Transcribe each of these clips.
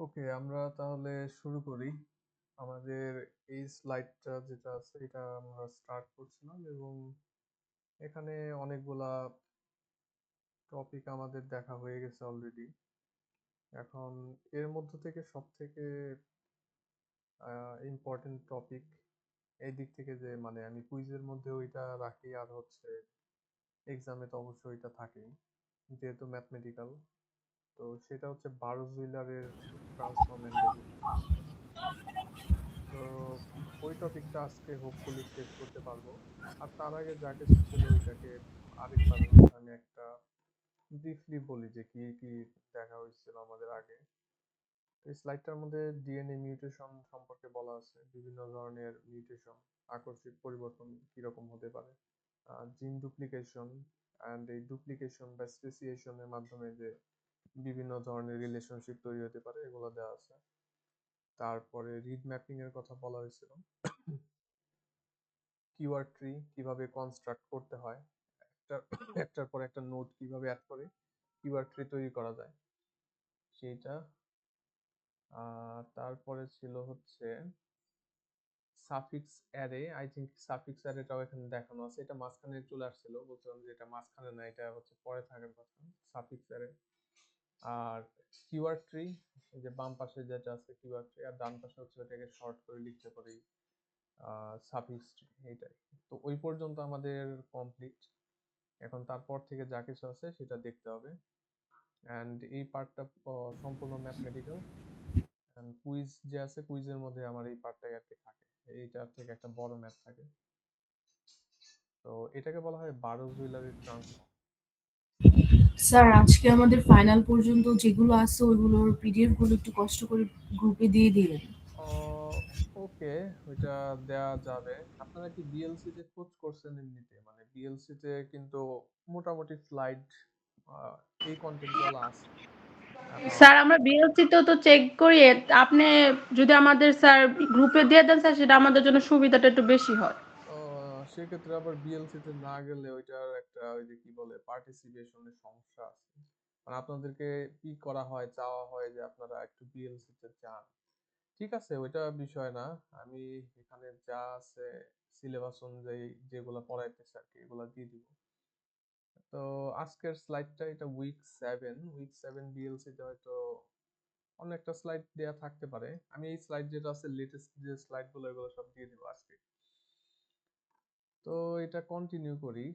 ওকে, আমরা তাহলে শুরু করি। আমাদের এই স্লাইডটা যেটা আছে এটা আমরা স্টার্ট করছিলাম এবং এখানে অনেকগুলা টপিক আমাদের দেখা হয়ে গেছে অলরেডি। এখন এর মধ্য থেকে সব থেকে ইম্পর্টেন্ট টপিক এই দিক থেকে যে মানে আমি কুইজের মধ্যে ওইটা রাখি আর হচ্ছে এক্সামে তো অবশ্যই ওইটা থাকেই, যেহেতু ম্যাথমেটিক্যাল। তো সেটা হচ্ছে বারোজ-উইলারের ট্রান্সফর্ম এন্ড ডেরিভেটিভ। তো ওই টপিকটা আজকে হোপফুলি শেষ করতে পারবো। আর তার আগে যা কিছু ছিল ওইটাকে আরেকবার হচ্ছে আমি একটা ব্রিফলি বলি যে কি কি দেখা হয়েছিল আমাদের আগে। এই স্লাইডটার মধ্যে ডিএনএ মিউটেশন সম্পর্কে বলা আছে, বিভিন্ন ধরনের মিউটেশন, আকস্মিক পরিবর্তন কিরকম হতে পারে, জিন ডুপ্লিকেশন অ্যান্ড এই ডুপ্লিকেশন বা স্পেসিয়েশনের মাধ্যমে যে বিভিন্ন ধরনের রিলেশনশিপ তৈরি হতে পারে এগুলো দেওয়া আছে। তারপরে রিড ম্যাপিং এর কথা বলা হয়েছিল, কিওয়ার্ড ট্রি কিভাবে কনস্ট্রাক্ট করতে হয়, একটা একটার পর একটা নোড কিভাবে অ্যাড করে কিওয়ার্ড ট্রি তৈরি করা যায় সেইটা। তারপরে ছিল হচ্ছে suffix array. I think suffix অ্যারেটাও এখানে দেখানো আছে, এটা মাঝখানে চলে আসছিল, বলছিলাম যে এটা মাঝখানে না, এটা হচ্ছে পরে থাকার কথা সাফিক্স অ্যারে। আর কিওয়ার্ড ট্রি, এই যে বাম পাশে যেটা আছে কিওয়ার্ড ট্রি, আর ডান পাশে হচ্ছে এটাকে শর্ট করে লিখতে পারি সাফিক্স ট্রি, এইটাই। তো ওই পর্যন্ত আমাদের কমপ্লিট। এখন তারপর থেকে যা কিছু আছে সেটা দেখতে হবে। অ্যান্ড এই পার্টটা সম্পূর্ণ ম্যাথমেটিক্যাল। অ্যান্ড কুইজ যে আছে কুইজের মধ্যে আমার এই পার্টটাই আর কি থাকে, এইটার থেকে একটা বড় ম্যাথ থাকে। তো এটাকে বলা হয় বারোজ-উইলারের ট্রান্সফর্ম। স্যার, আজকে আমাদের ফাইনাল পর্যন্ত যেগুলো আছে ওইগুলোর পিডিএফ গুলো একটু কষ্ট করে গ্রুপে দিয়ে দিবেন। ওকে, ওইটা দেয়া যাবে। আপনারা কি বিএলসি তে খোঁজ করছেন? এমনিতে মানে বিএলসি তে কিন্তু মোটামুটি স্লাইড এই কন্টেন্ট গুলো আছে। এখন স্যার আমরা বিএলসিতেও তো চেক করি, আপনি যদি আমাদের স্যার গ্রুপে দিয়ে দেন স্যার, সেটা আমাদের জন্য সুবিধাটা একটু বেশি হয়। সেক্ষেত্রে আবার বিএলসি তে না গেলে ওইটার একটা ওই যে কি বলে পার্টিসিপেশনের সমস্যা আছে। মানে আপনাদেরকে কি করা হয়, চাওয়া হয় যে আপনারা একটু বিএলসি তে যান। ঠিক আছে, ওইটা বিষয় না। আমি এখানে যা আছে সিলেবাস অনুযায়ী যেগুলো পড়াইতেছে আর কি এগুলো দিয়ে দিব। তো আজকের স্লাইডটা এটা উইক 7 বিএলসি তে হয়তো অনেকটা স্লাইড দেয়া থাকতে পারে। আমি এই স্লাইড যেটা আছে লেটেস্ট যে স্লাইড গুলো এগুলো সব দিয়ে দিব আজকে। তো এটা কন্টিনিউ করি।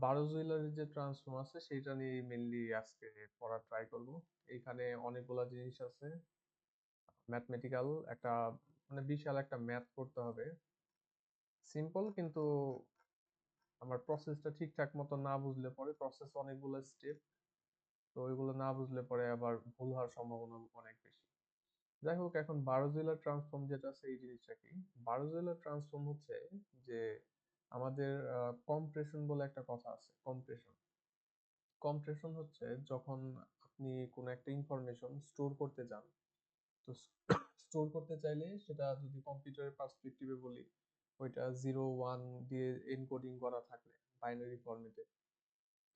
বারোজ-উইলারের যে ট্রান্সফর্ম আছে সেটা নিয়ে মেইনলি আজকে পড়ার ট্রাই করব। এখানে অনেকগুলা জিনিস আছে, ম্যাথমেটিক্যাল একটা, মানে বিশাল একটা ম্যাথ করতে হবে। সিম্পল, কিন্তু আমার প্রসেসটা ঠিকঠাক মতো না বুঝলে পরে, প্রসেস অনেকগুলো স্টেপ, তো ওইগুলো না বুঝলে পরে আবার ভুল হওয়ার সম্ভাবনা অনেক বেশি। যাই হোক, এখন বারোজ-উইলার ট্রান্সফর্ম যেটা আছে এই জিনিসটা কি? বারোজ-উইলার ট্রান্সফর্ম হচ্ছে যে আমাদের কম্প্রেশন বলে একটা কথা আছে। কম্প্রেশন কম্প্রেশন হচ্ছে যখন আপনি কোনো একটা ইনফরমেশন স্টোর করতে চান। তো স্টোর করতে চাইলে সেটা যদি কম্পিউটারের পার্সপেক্টিভে বলি, ওইটা 0 1 দিয়ে এনকোডিং করা থাকলে বাইনারি ফরম্যাটে,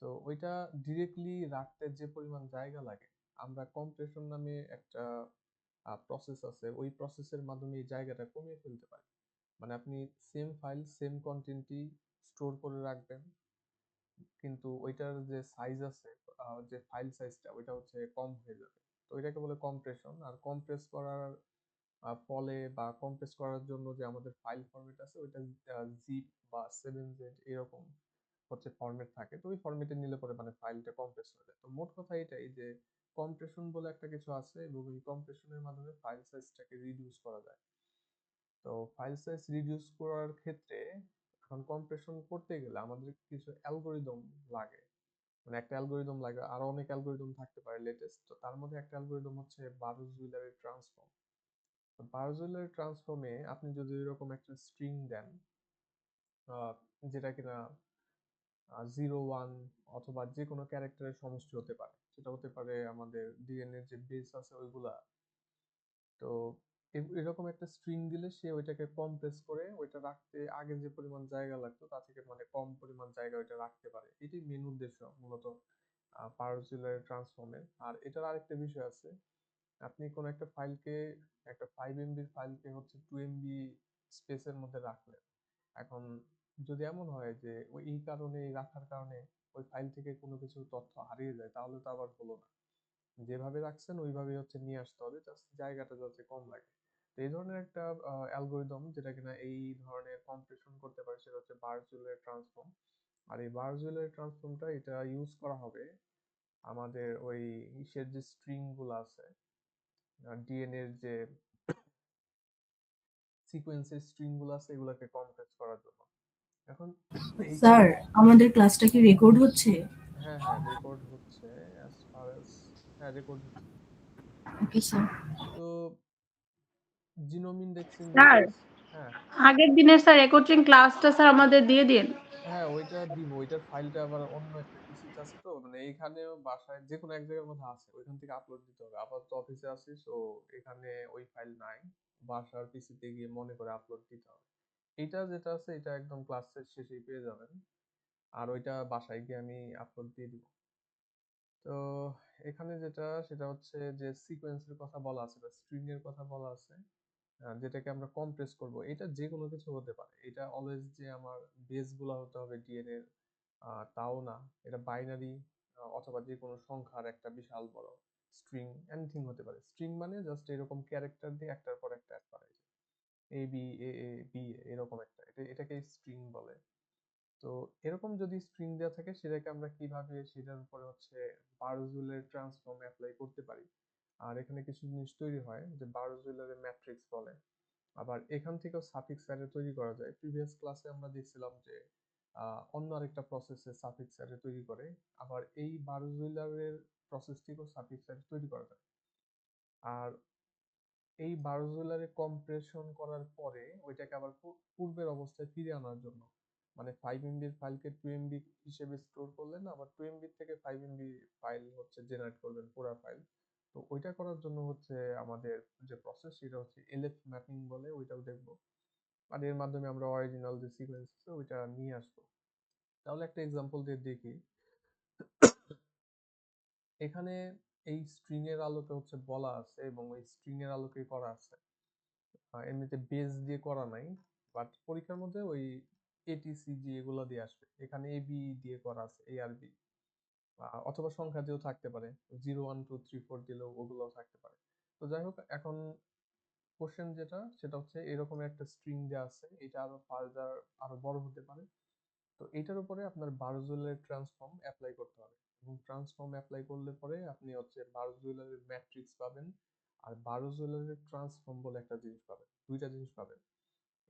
তো ওইটা ডিরেক্টলি রাখতে যে পরিমাণ জায়গা লাগে, আমরা কম্প্রেশন নামে একটা প্রসেস আছে, ওই প্রসেসের মাধ্যমে এই জায়গাটা কমিয়ে ফেলতে পারি। মানে আপনি সেম ফাইল সেম কন্টেন্টই স্টোর করে রাখবেন, কিন্তু ওইটার যে সাইজ আছে, যে ফাইল সাইজটা ওইটা হচ্ছে কম হয়ে যাবে। তো এটাকে বলে কম্প্রেশন। আর কম্প্রেস করার ফলে বা কম্প্রেস করার জন্য যে আমাদের ফাইল ফরম্যাট আছে ওইটা জিপ বা 7z এরকম হচ্ছে ফরম্যাট থাকে। তো ওই ফরম্যাটে নিলে পরে মানে ফাইলটা কম্প্রেস হয়ে যায়। তো মোট কথা এটাই যে কম্প্রেশন বলে একটা কিছু আছে এবং এই কম্প্রেশনের মাধ্যমে ফাইল সাইজটাকে রিডিউস করা যায়। তো ফাইল সাইজ রিডিউস করার ক্ষেত্রে এখন কম্প্রেশন করতে গেলে আমাদের কিছু অ্যালগোরিদম লাগে। মানে একটা অ্যালগোরিদম লাগে, আরো অনেক অ্যালগোরিদম থাকতে পারে লেটেস্ট। তো তার মধ্যে একটা অ্যালগোরিদম হচ্ছে বারোজ-উইলারের ট্রান্সফর্ম। তো বারোজ-উইলারের ট্রান্সফর্মে আপনি যদি এরকম একটা স্ট্রিং দেন, আহ, যেটা কিনা 0 1 অথবা যে কোনো ক্যারেক্টারের সমষ্টি হতে পারে, সেটা হতে পারে আমাদের ডিএনএ যে বেস আছে ওইগুলা। তো এরকম একটা স্ট্রিং দিলে সে ওইটাকে কম্প্রেস করে ওইটা রাখতে আগে যে পরিমাণ জায়গা লাগতো তা থেকে মানে কম পরিমাণ জায়গা ওইটা রাখতে পারে। এটাই মেন উদ্দেশ্য মূলত পারজিউলার ট্রান্সফর্মের। আর এটার আরেকটা বিষয় আছে, আপনি কোন একটা ফাইলকে, একটা 5 MB ফাইলকে হচ্ছে 2 MB স্পেসের মধ্যে রাখলেন। এখন যদি এমন হয় যে ওই এই কারণে, এই রাখার কারণে ওই ফাইল থেকে কোনো কিছু তথ্য হারিয়ে যায়, তাহলে তো আবার হলো না। যেভাবে রাখছেন ওইভাবেই হচ্ছে নিয়ে আসতে হবে, জাস্ট জায়গাটা যাতে কম লাগে। তো এই ধরনের একটা অ্যালগোরিদম যেটা কিনা এই ধরনের কম্প্রেশন করতে পারে, সেটা হচ্ছে বারজুলের ট্রান্সফর্ম। আর এই বারজুলের ট্রান্সফর্মটা এটা ইউজ করা হবে আমাদের ওই ইসের যে স্ট্রিং গুলো আছে, ডিএনএ এর যে সিকোয়েন্সের স্ট্রিং গুলো আছে, এগুলোকে কম্প্রেস করার জন্য। এখন স্যার, এইখানে, আমাদের ক্লাসটা কি রেকর্ড হচ্ছে? হ্যাঁ হ্যাঁ রেকর্ড হচ্ছে, অ্যাজ ফার অ্যাজ, হ্যাঁ রেকর্ড হচ্ছে। Okay sir. তো জিনোম ইন্ডেক্সিং স্যার, যেটা আছে, হ্যাঁ আগের দিনের স্যার কোচিং ক্লাসটা স্যার আমাদের দিয়ে দিন। হ্যাঁ ওইটা দিব। ওইটার ফাইলটা আবার অন্য একটা পিসিতে আছে, তো মানে এইখানেও বাসায় যে কোনো এক জায়গার মধ্যে আছে, ওইখান থেকে আপলোড দিতে হবে। আপাতত অফিসে আছি, সো এখানে ওই ফাইল নাই, বাসার পিসিতে গিয়ে মনে করে আপলোড দিতে হবে। এইটা যেটা আছে এটা একদম ক্লাসের শেষেই পেয়ে যাবেন, আর ওইটা বাসায় গিয়ে আমি আপলোড দিয়ে দিব। তো এখানে যেটা, সেটা হচ্ছে যে সিকোয়েন্সের কথা বলা আছে বা স্ট্রিং এর কথা বলা আছে, যেটাকে আমরা কম্প্রেস করব। এটা যে কোনো কিছু হতে পারে, এটা অলওয়েজ যে আমার বেস গুলা হতে হবে ডিএনএ এর, তাও না। এটা বাইনারি অথবা যে কোনো সংখ্যার একটা বিশাল বড় স্ট্রিং, এনিথিং হতে পারে। স্ট্রিং মানে জাস্ট এরকম ক্যারেক্টার দিয়ে একটার পর একটা অ্যাড করা, এ বি এ এ বি, এরকম একটা, এটাকে স্ট্রিং বলে। তো এরকম যদি স্ট্রিং দেওয়া থাকে, সেটাকে আমরা কিভাবে সেটার উপরে হচ্ছে বারজুলের ট্রান্সফর্ম অ্যাপ্লাই করতে পারি। আর এখানে কিছু জিনিস তৈরি হয় যে বারজুলের ম্যাট্রিক্স বলে। আবার এখান থেকেও সাফিক্স অ্যারে তৈরি করা যায়। প্রিভিয়াস ক্লাসে আমরা দেখছিলাম যে অন্য আরেকটা প্রসেসে সাফিক্স অ্যারে তৈরি করে। আবার এই বারজুইলারের প্রসেস থেকেও সাফিক্স অ্যারে তৈরি করা যায়। আর এই বারজুইলারে কম্প্রেশন করার পরে ওইটাকে আবার পূর্বের অবস্থায় ফিরিয়ে আনার জন্য, মানে 5 MB এর ফাইলকে 2 MB হিসেবে স্টোর করলেন, আবার 2 MB থেকে 5 MB ফাইল হচ্ছে জেনারেট করবেন, পুরো ফাইল। তো ওইটা করার জন্য হচ্ছে আমাদের যে প্রসেস, সেটা হচ্ছে এলএফ ম্যাপিং বলে, ওইটাও দেখবো। আর এর মাধ্যমে আমরা অরিজিনাল যে সিকোয়েন্স আছে ওইটা নিয়ে আসবো। তাহলে একটা এক্সাম্পল দিয়ে দেখি। এখানে এই স্ট্রিং এর আলোকে হচ্ছে বলা আছে, এবং ওই স্ট্রিং এর আলোকে করা আছে। এমনিতে বেস দিয়ে করা নাই, বাট পরীক্ষার মধ্যে ওই এটিসিজি এগুলো দিয়ে আসবে। এখানে এবি দিয়ে করা আছে, এ আর বি, অথবা সংখ্যা দিয়েও থাকতে পারে, 0 1 2 3 4 দিলেও ওগুলোও থাকতে পারে। তো যাই হোক, এখন কোশ্চেন যেটা, সেটা হচ্ছে এরকম একটা স্ট্রিং দেওয়া আছে, এটা আরো ফার্দার আরো বড় হতে পারে। তো এটার উপরে আপনার বারজুইলার ট্রান্সফর্ম অ্যাপ্লাই করতে হবে, এবং ট্রান্সফর্ম অ্যাপ্লাই করলে পরে আপনি হচ্ছে বারজুইলারের ম্যাট্রিক্স পাবেন, আর বারজুইলারের ট্রান্সফর্ম বলে একটা জিনিস পাবেন, দুইটা জিনিস পাবেন।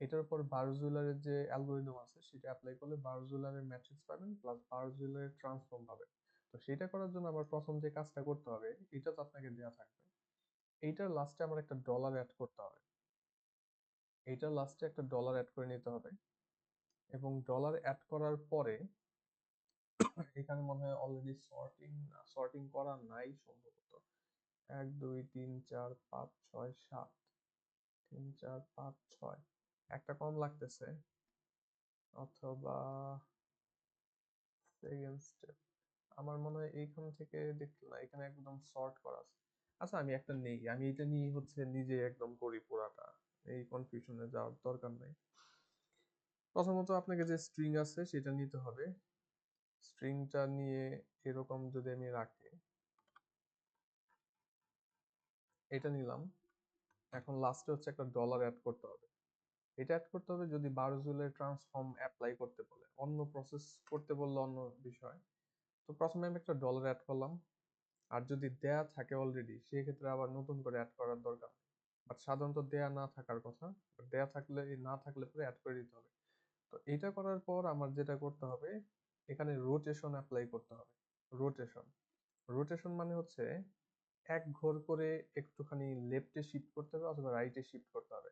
এটার উপর বারজুইলারের যে অ্যালগোরিদম আছে সেটা অ্যাপ্লাই করলে বারজুইলারের ম্যাট্রিক্স পাবেন, প্লাস বারজুইলারের ট্রান্সফর্ম পাবেন। তো সেটা করার জন্য আমার প্রথম যে কাজটা করতে হবে, এটা তো আপনাকে দেওয়া থাকবে, এইটার লাস্টে আমার একটা ডলার অ্যাড করতে হবে। এইটার লাস্টে একটা ডলার অ্যাড করে নিতে হবে, এবং ডলার অ্যাড করার পরে এখানে মনে হয় অলরেডি সর্টিং করা নাই সম্ভবত। 1 2 3 4 5 6 7, 3 4 5 6, একটা কম লাগতেছে, অথবা সেকেন্ড স্টেপ। আমার মনে হয় এইখান থেকে দেখতে না, এখানে একদম সর্ট করা আছে। আচ্ছা আমি একটা নেই, আমি এটা নিয়ে হচ্ছে নিজে একদম করি পুরাটা, এই কনফিউশনে যাওয়ার দরকার নাই। প্রথমত আপনাকে যে স্ট্রিং আছে সেটা নিতে হবে। স্ট্রিংটা নিয়ে এরকম যদি আমি রাখি, এটা নিলাম। এখন লাস্টে হচ্ছে একটা ডলার অ্যাড করতে হবে। এটা অ্যাড করতে হবে যদি বারজুইলার ট্রান্সফর্ম অ্যাপ্লাই করতে বলে, অন্য প্রসেস করতে বললে অন্য বিষয়। তো প্রথমে আমি একটা ডলার অ্যাড করলাম। আর যদি দেয়া থাকে অলরেডি, সেক্ষেত্রে আবার নতুন করে অ্যাড করার দরকার, বাট সাধারণত দেয়া না থাকার কথা। দেয়া থাকলে, না থাকলে পরে অ্যাড করে দিতে হবে। তো এটা করার পর আমার যেটা করতে হবে, এখানে রোটেশন অ্যাপ্লাই করতে হবে। রোটেশন, রোটেশন মানে হচ্ছে এক ঘর করে একটুখানি লেফটে শিফট করতে হবে অথবা রাইটে শিফট করতে হবে।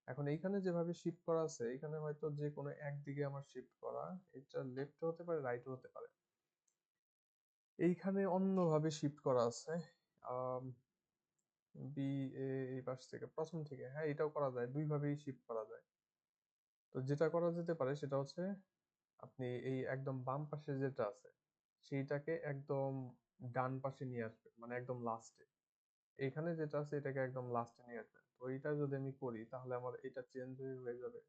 এখন এইখানে যেভাবে শিফট করা আছে, এখানে হয়তো যে কোনো একদিকে আমার শিফট করা, এটা লেফটে হতে পারে, রাইটে হতে পারে। এইখানে অন্যভাবে শিফট করা আছে, বি এ, এই পাশ থেকে প্রথম থেকে, হ্যাঁ এটাও করা যায়, দুই ভাবেই শিফট করা যায়। তো যেটা করা যেতে পারে সেটা হচ্ছে আপনি এই একদম বাম পাশে যেটা আছে, সেইটাকে একদম ডান পাশে নিয়ে আসবে, মানে একদম লাস্টে। এখানে যেটা আছে এটাকে একদম লাস্টে নিয়ে আসবে। তো এইটা যদি আমি করি তাহলে আমার এটা চেঞ্জ হয়ে যাবে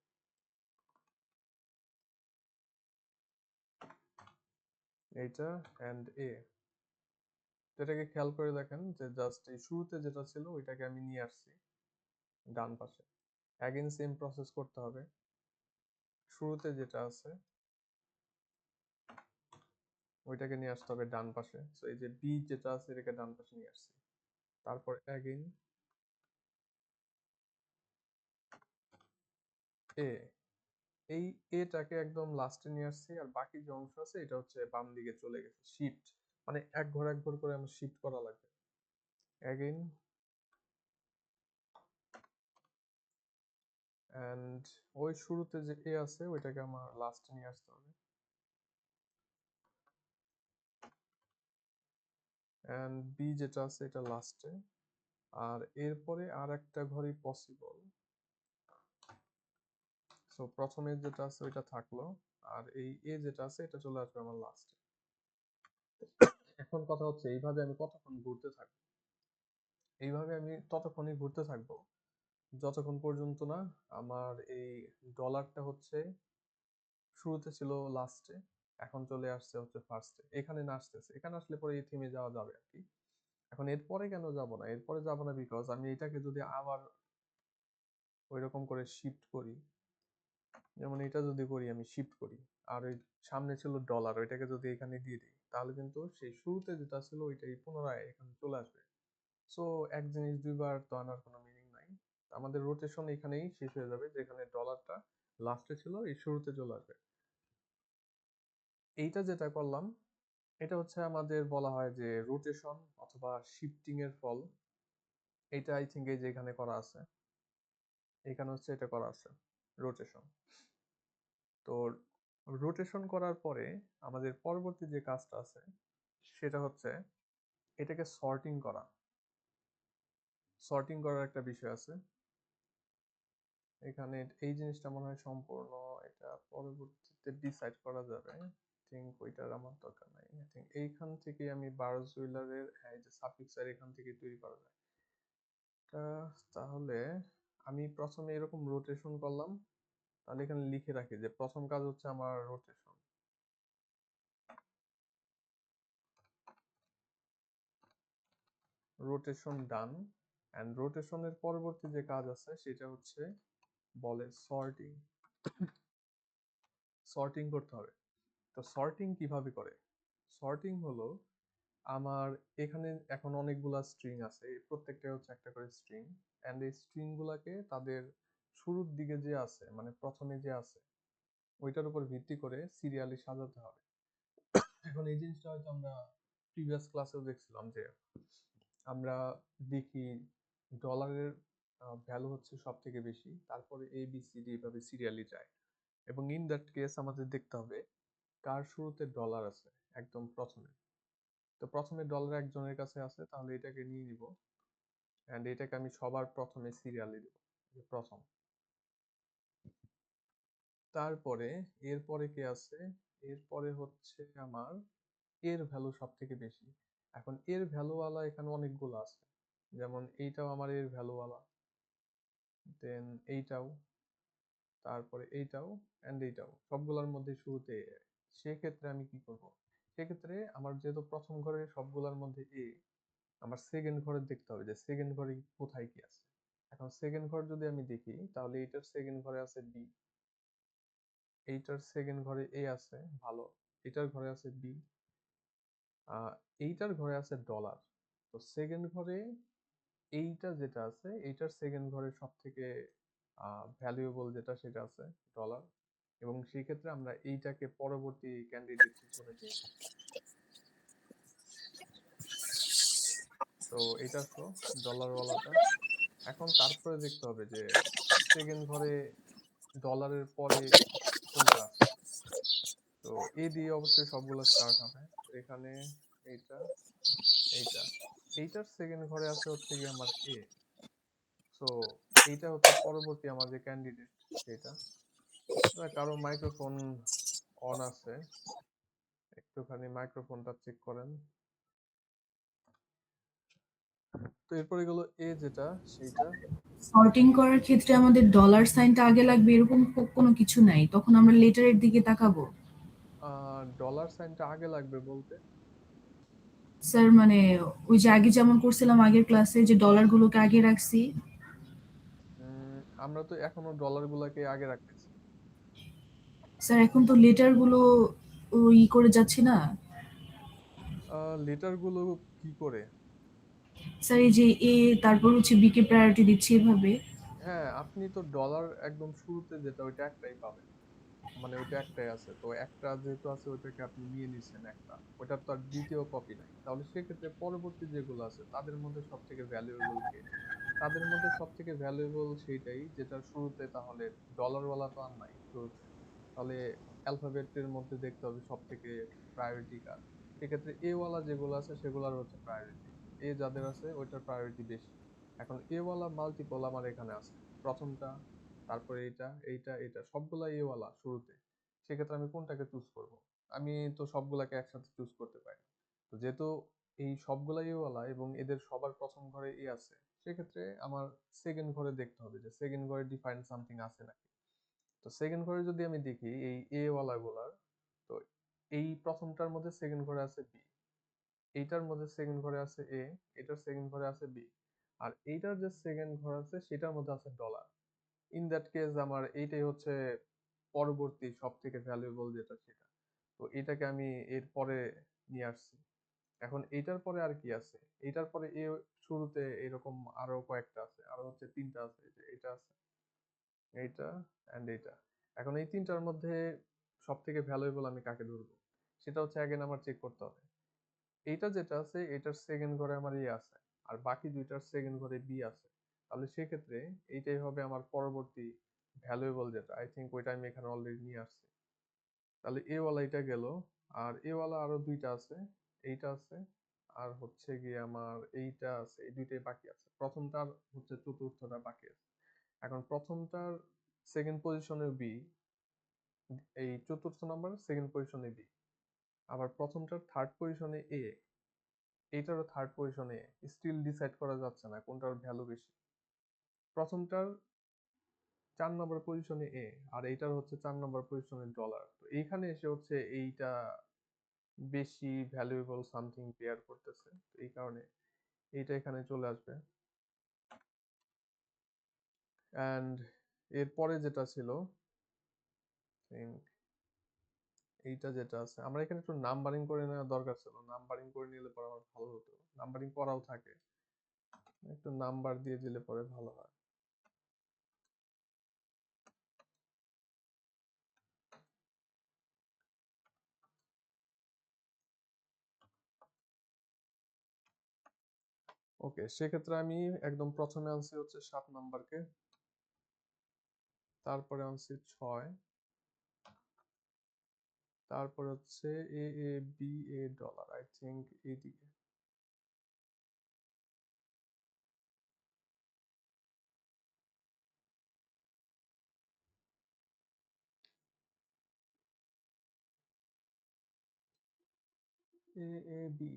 এইটা এন্ড এ। এটাকে খেয়াল করে দেখেন যে জাস্ট এই শুরুতে যেটা ছিল ওইটাকে আমি নিয়ে আসছি ডান পাশে। অ্যাগেন সেম প্রসেস করতে হবে, শুরুতে যেটা আছে ওইটাকে নিয়ে আসতে হবে ডান পাশে। তো এই যে বি যেটা আছে এটাকে ডান পাশে নিয়ে আসছি, তারপর অ্যাগেন এ, এই এটাকে একদম লাস্টে নিয়ে আসছি, আর বাকি যে অংশ আছে এটা হচ্ছে বাম দিকে চলে গেছে। শিফট মানে এক ঘর করে আমার শিফট করা লাগবে। অ্যাগেন এন্ড ওই শুরুতে যে এ আছে ওইটাকে আমার লাস্টে নিয়ে আসতে হবে। এন্ড বি যেটা আছে এটা লাস্টে, আর এরপরে আর একটা ঘরই পসিবল। সো প্রথমে যেটা আছে ওইটা থাকলো, আর এই এ যেটা আছে এটা চলে আসবে আমার লাস্টে। এখন কথা হচ্ছে এইভাবে আমি কতক্ষণ ঘুরতে থাকবো? এইভাবে আমি ততক্ষণই ঘুরতে থাকবো যতক্ষণ পর্যন্ত না আমার এই ডলারটা হচ্ছে শুরুতে ছিল লাস্টে, এখন চলে আসছে হচ্ছে ফার্স্টে, এখানে না আসতেছে। এখানে আসলে পরে এই থিমে যাওয়া যাবে আর কি। এখন এরপরে কেন যাব না? এরপরে যাব না বিকজ আমি এটাকে যদি আবার ওইরকম করে শিফট করি, যেমন এটা যদি করি, আমি শিফট করি আর ওই সামনে ছিল ডলার, ওইটাকে যদি এখানে দিয়ে দিই তাহলে কিন্তু সেই শুরুতে যেটা ছিল ওইটাই পুনরায় এখানে চলে আসবে। সো এক জিনিস দুইবার তো আনার কোনো মিনিং নাই। আমাদের রোটেশন এখানেই শেষ হয়ে যাবে, যেখানে ডলারটা লাস্টে ছিল এই শুরুতে চলে আসবে। এইটা যেটা করলাম এটা হচ্ছে আমাদের বলা হয় যে রোটেশন অথবা শিফটিং এর ফল। এটা আই থিঙ্ক এই যে এখানে করা আছে, এখানে হচ্ছে এটা করা আছে রোটেশন। তো রোটেশন করার পরে আমাদের পরবর্তী যে কাজটা আছে সেটা হচ্ছে এটাকে সর্টিং করা। সর্টিং করার একটা বিষয় আছে এখানে, এই জিনিসটা মনে হয় সম্পূর্ণ এটা পরবর্তীতে ডিসাইড করা যাবে। থিঙ্ক ওইটার আমার দরকার নাই। আই থিঙ্ক এইখান থেকে আমি বারজুইলারের, হ্যাঁ, এই যে সাফিক্সার এখান থেকে তৈরি করা যায়। তাহলে আমি প্রথমে এরকম রোটেশন করলাম, তাহলে এখানে লিখে রাখি যে প্রথম কাজ হচ্ছে আমার রোটেশন। রোটেশন ডান, এন্ড রোটেশনের পরবর্তী যে কাজ আছে সেটা হচ্ছে বলে সর্টিং। সর্টিং করতে হবে। তো সর্টিং কিভাবে করে? সর্টিং হলো আমার এখানে এখন অনেকগুলা স্ট্রিং আছে, প্রত্যেকটা হচ্ছে একটা করে স্ট্রিং, এন্ড এই স্ট্রিং গুলাকে তাদের শুরুর দিকে যে আছে মানে প্রথমে যে আছে ওইটার উপর ভিত্তি করে সিরিয়ালি সাজাতে হবে। এখন এই জিনিসটা হয়তো আমরা প্রিভিয়াস ক্লাসেও দেখছিলাম যে আমরা দেখি ডলারের ভ্যালু হচ্ছে সব থেকে বেশি, তারপরে এ বি সি ডি এভাবে সিরিয়ালি যায়, এবং ইন দ্যাট কেস আমাদের দেখতে হবে কার শুরুতে ডলার আছে একদম প্রথমে। তো প্রথমে ডলার একজনের কাছে আছে, তাহলে এটাকে নিয়ে নিব এন্ড এটাকে আমি সবার প্রথমে সিরিয়ালি দেব, প্রথম। তারপরে এরপরে কে আছে? এরপরে হচ্ছে আমার এর ভ্যালু সব থেকে বেশি। এখন এর ভ্যালুওয়ালা এখানে অনেকগুলো আছে, যেমন এইটাও আমার এর ভ্যালুওয়ালা, দেন এইটাও, তারপরে এইটাও এন্ড এইটাও, সবগুলোর মধ্যে শুরুতে এ। সেক্ষেত্রে আমি কি করব? সেক্ষেত্রে আমার যেহেতু প্রথম ঘরে সবগুলোর মধ্যে এ, আমার সেকেন্ড ঘরে দেখতে হবে যে সেকেন্ড ঘরে কোথায় কি আছে। এখন সেকেন্ড ঘর যদি আমি দেখি তাহলে এইটার সেকেন্ড ঘরে আছে বি, এইটার সেকেন্ড ঘরে এ আছে, ভালো। এটার ঘরে আছে বি, এইটার ঘরে আছে ডলার। তো সেকেন্ড ঘরে এইটা যেটা আছে এইটার সেকেন্ড ঘরে সব থেকে ভ্যালুয়েবল যেটা সেটা আছে ডলার, এবং সেই ক্ষেত্রে আমরা এইটাকে পরবর্তী ক্যান্ডিডেট হিসেবে নিয়ে নিই। তো এটা আসলো ডলারওয়ালাটা। এখন তারপরে দেখতে হবে যে সেকেন্ড ঘরে ডলারের পরে কোনটা আছে। তো এ দিয়ে অবশ্যই সবগুলো স্টার্ট হবে। তো এখানে এইটা, এইটা, এইটার সেকেন্ড ঘরে আছে হচ্ছে কি আমার এ। সো এইটা হচ্ছে পরবর্তী আমার যে ক্যান্ডিডেট সেটা। কারো মাইক্রোফোন অন আছে, একটুখানি মাইক্রোফোনটা চেক করেন। তো এরপরে গেল এ যেটা সেইটা। সর্টিং করার ক্ষেত্রে আমাদের ডলার সাইনটা আগে লাগবে এরকম কোনো কিছু নাই, তখন আমরা লেটারের দিকে তাকাবো। ডলার সাইনটা আগে লাগবে বলতে? স্যার মানে ওই যে আগে যেমন করছিলাম আগের ক্লাসে যে ডলার গুলোকে আগে রাখছি। আমরা তো এখনো ডলার গুলাকে আগে রাখতেছি। স্যার এখন তো লেটার গুলো ই করে যাচ্ছে না। লেটার গুলো কি করে? স্যার এই যে এ তারপর হচ্ছে বি কে প্রায়োরিটি দিচ্ছি এভাবে। হ্যাঁ, আপনি তো ডলার একদম শুরুতে যেটা ওইটা একটাই পাবেন, মানে ওইটা একটাই আছে, তো একটা যেহেতু আছে ওইটাকে আপনি নিয়ে নিছেন একটা, ওটার তো আর দ্বিতীয় কপি নাই, তাহলে সেক্ষেত্রে পরবর্তী যেগুলো আছে তাদের মধ্যে সব থেকে ভ্যালুয়েবল কে? তাদের মধ্যে সব থেকে ভ্যালুয়েবল সেইটাই যেটার শুরুতে তাহলে ডলার ওয়ালা তো আর নাই শুরুতে, তাহলে অ্যালফাবেটের মধ্যে দেখতে হবে সব থেকে প্রায়োরিটি কার। সেক্ষেত্রে এ ওয়ালা যেগুলো আছে সেগুলোর হচ্ছে প্রায়োরিটি, এ যাদের আছে ওইটার প্রায়োরিটি বেশি। এখন এ ওয়ালা মাল্টিপল আমার এখানে আছে, প্রথমটা, তারপরে এইটা এইটা এটা সবগুলা এ ওয়ালা শুরুতে। সেক্ষেত্রে আমি কোনটাকে চুজ করব? আমি তো সবগুলাকে একসাথে চুজ করতে পারি না। তো যেহেতু এই সবগুলা এ ওয়ালা এবং এদের সবার প্রথম ঘরে এ আছে, সেক্ষেত্রে আমার সেকেন্ড ঘরে দেখতে হবে যে সেকেন্ড ঘরে ডিফাইন সামথিং আছে নাকি। তো সেকেন্ড ঘরে যদি আমি দেখি এই এ ওয়ালা গুলার, তো এই প্রথমটার মধ্যে সেকেন্ড ঘরে আছে বি, এইটার মধ্যে সেকেন্ড ঘরে আছে এ, এটার সেকেন্ড ঘরে আছে বি, আর এইটার যে সেকেন্ড ঘর আছে সেটার মধ্যে আছে ডলার। ইন দ্যাট কেস আমার এইটাই হচ্ছে পরবর্তী সব থেকে ভ্যালুয়েবল যেটা সেটা। তো এটাকে আমি এর পরে নিয়ে আসছি। এখন এইটার পরে আর কি আছে? এইটার পরে এ শুরুতে এরকম আরো কয়েকটা আছে, আরো হচ্ছে তিনটা আছে, এই যে এটা আছে, এইটা এন্ড এইটা। এখন এই তিনটার মধ্যে সব থেকে ভ্যালুয়েবল আমি কাকে ধরবো? সেটা হচ্ছে অ্যাগেন আমার চেক করতে হবে। এইটা যেটা আছে এটার সেকেন্ড ঘরে আমার এ আছে, আর বাকি দুইটার সেকেন্ড ঘরে বি আছে। তাহলে সেক্ষেত্রে এইটাই হবে আমার পরবর্তী ভ্যালুয়েবল যেটা, আই থিঙ্ক ওইটা আমি এখানে অলরেডি নিয়ে আসছি। তাহলে এ ওয়ালা এটা গেল, আর এ ওয়ালা আরো দুইটা আছে, এইটা আছে, আর হচ্ছে গিয়ে আমার এইটা আছে, এই দুইটাই বাকি আছে, প্রথমটার হচ্ছে চতুর্থটা বাকি আছে। এখন প্রথমটার সেকেন্ড পজিশনে বি, এই চতুর্থ নাম্বার সেকেন্ড পজিশনে বি, আবার প্রথমটার থার্ড পজিশনে এ, এইটারও থার্ড পজিশনে এ, স্টিল ডিসাইড করা যাচ্ছে না কোনটার ভ্যালু বেশি। প্রথমটার 4 নম্বর পজিশনে এ, আর এইটার হচ্ছে 4 নম্বর পজিশনে ডলার, তো এইখানে এসে হচ্ছে এইটা বেশি ভ্যালুয়েবল সামথিং পেয়ার করতেছে, তো এই কারণে এইটা এখানে চলে আসবে। অ্যান্ড এরপরে যেটা ছিল think এইটা যেটা আছে, আমরা এখানে একটু নাম্বারিং করে নেওয়া দরকার ছিল, নাম্বারিং করে নিলে পরে আমার ভালো হতো, নাম্বারিং করাও থাকে, একটু নাম্বার দিয়ে দিলে পরে ভালো হয়। ওকে, সেক্ষেত্রে আমি একদম প্রথমে আনছি হচ্ছে 7 নাম্বারকে, তারপরে আনছি 6, তারপরে হচ্ছে A A B A dollar, I think এইদিকে এ এ বি।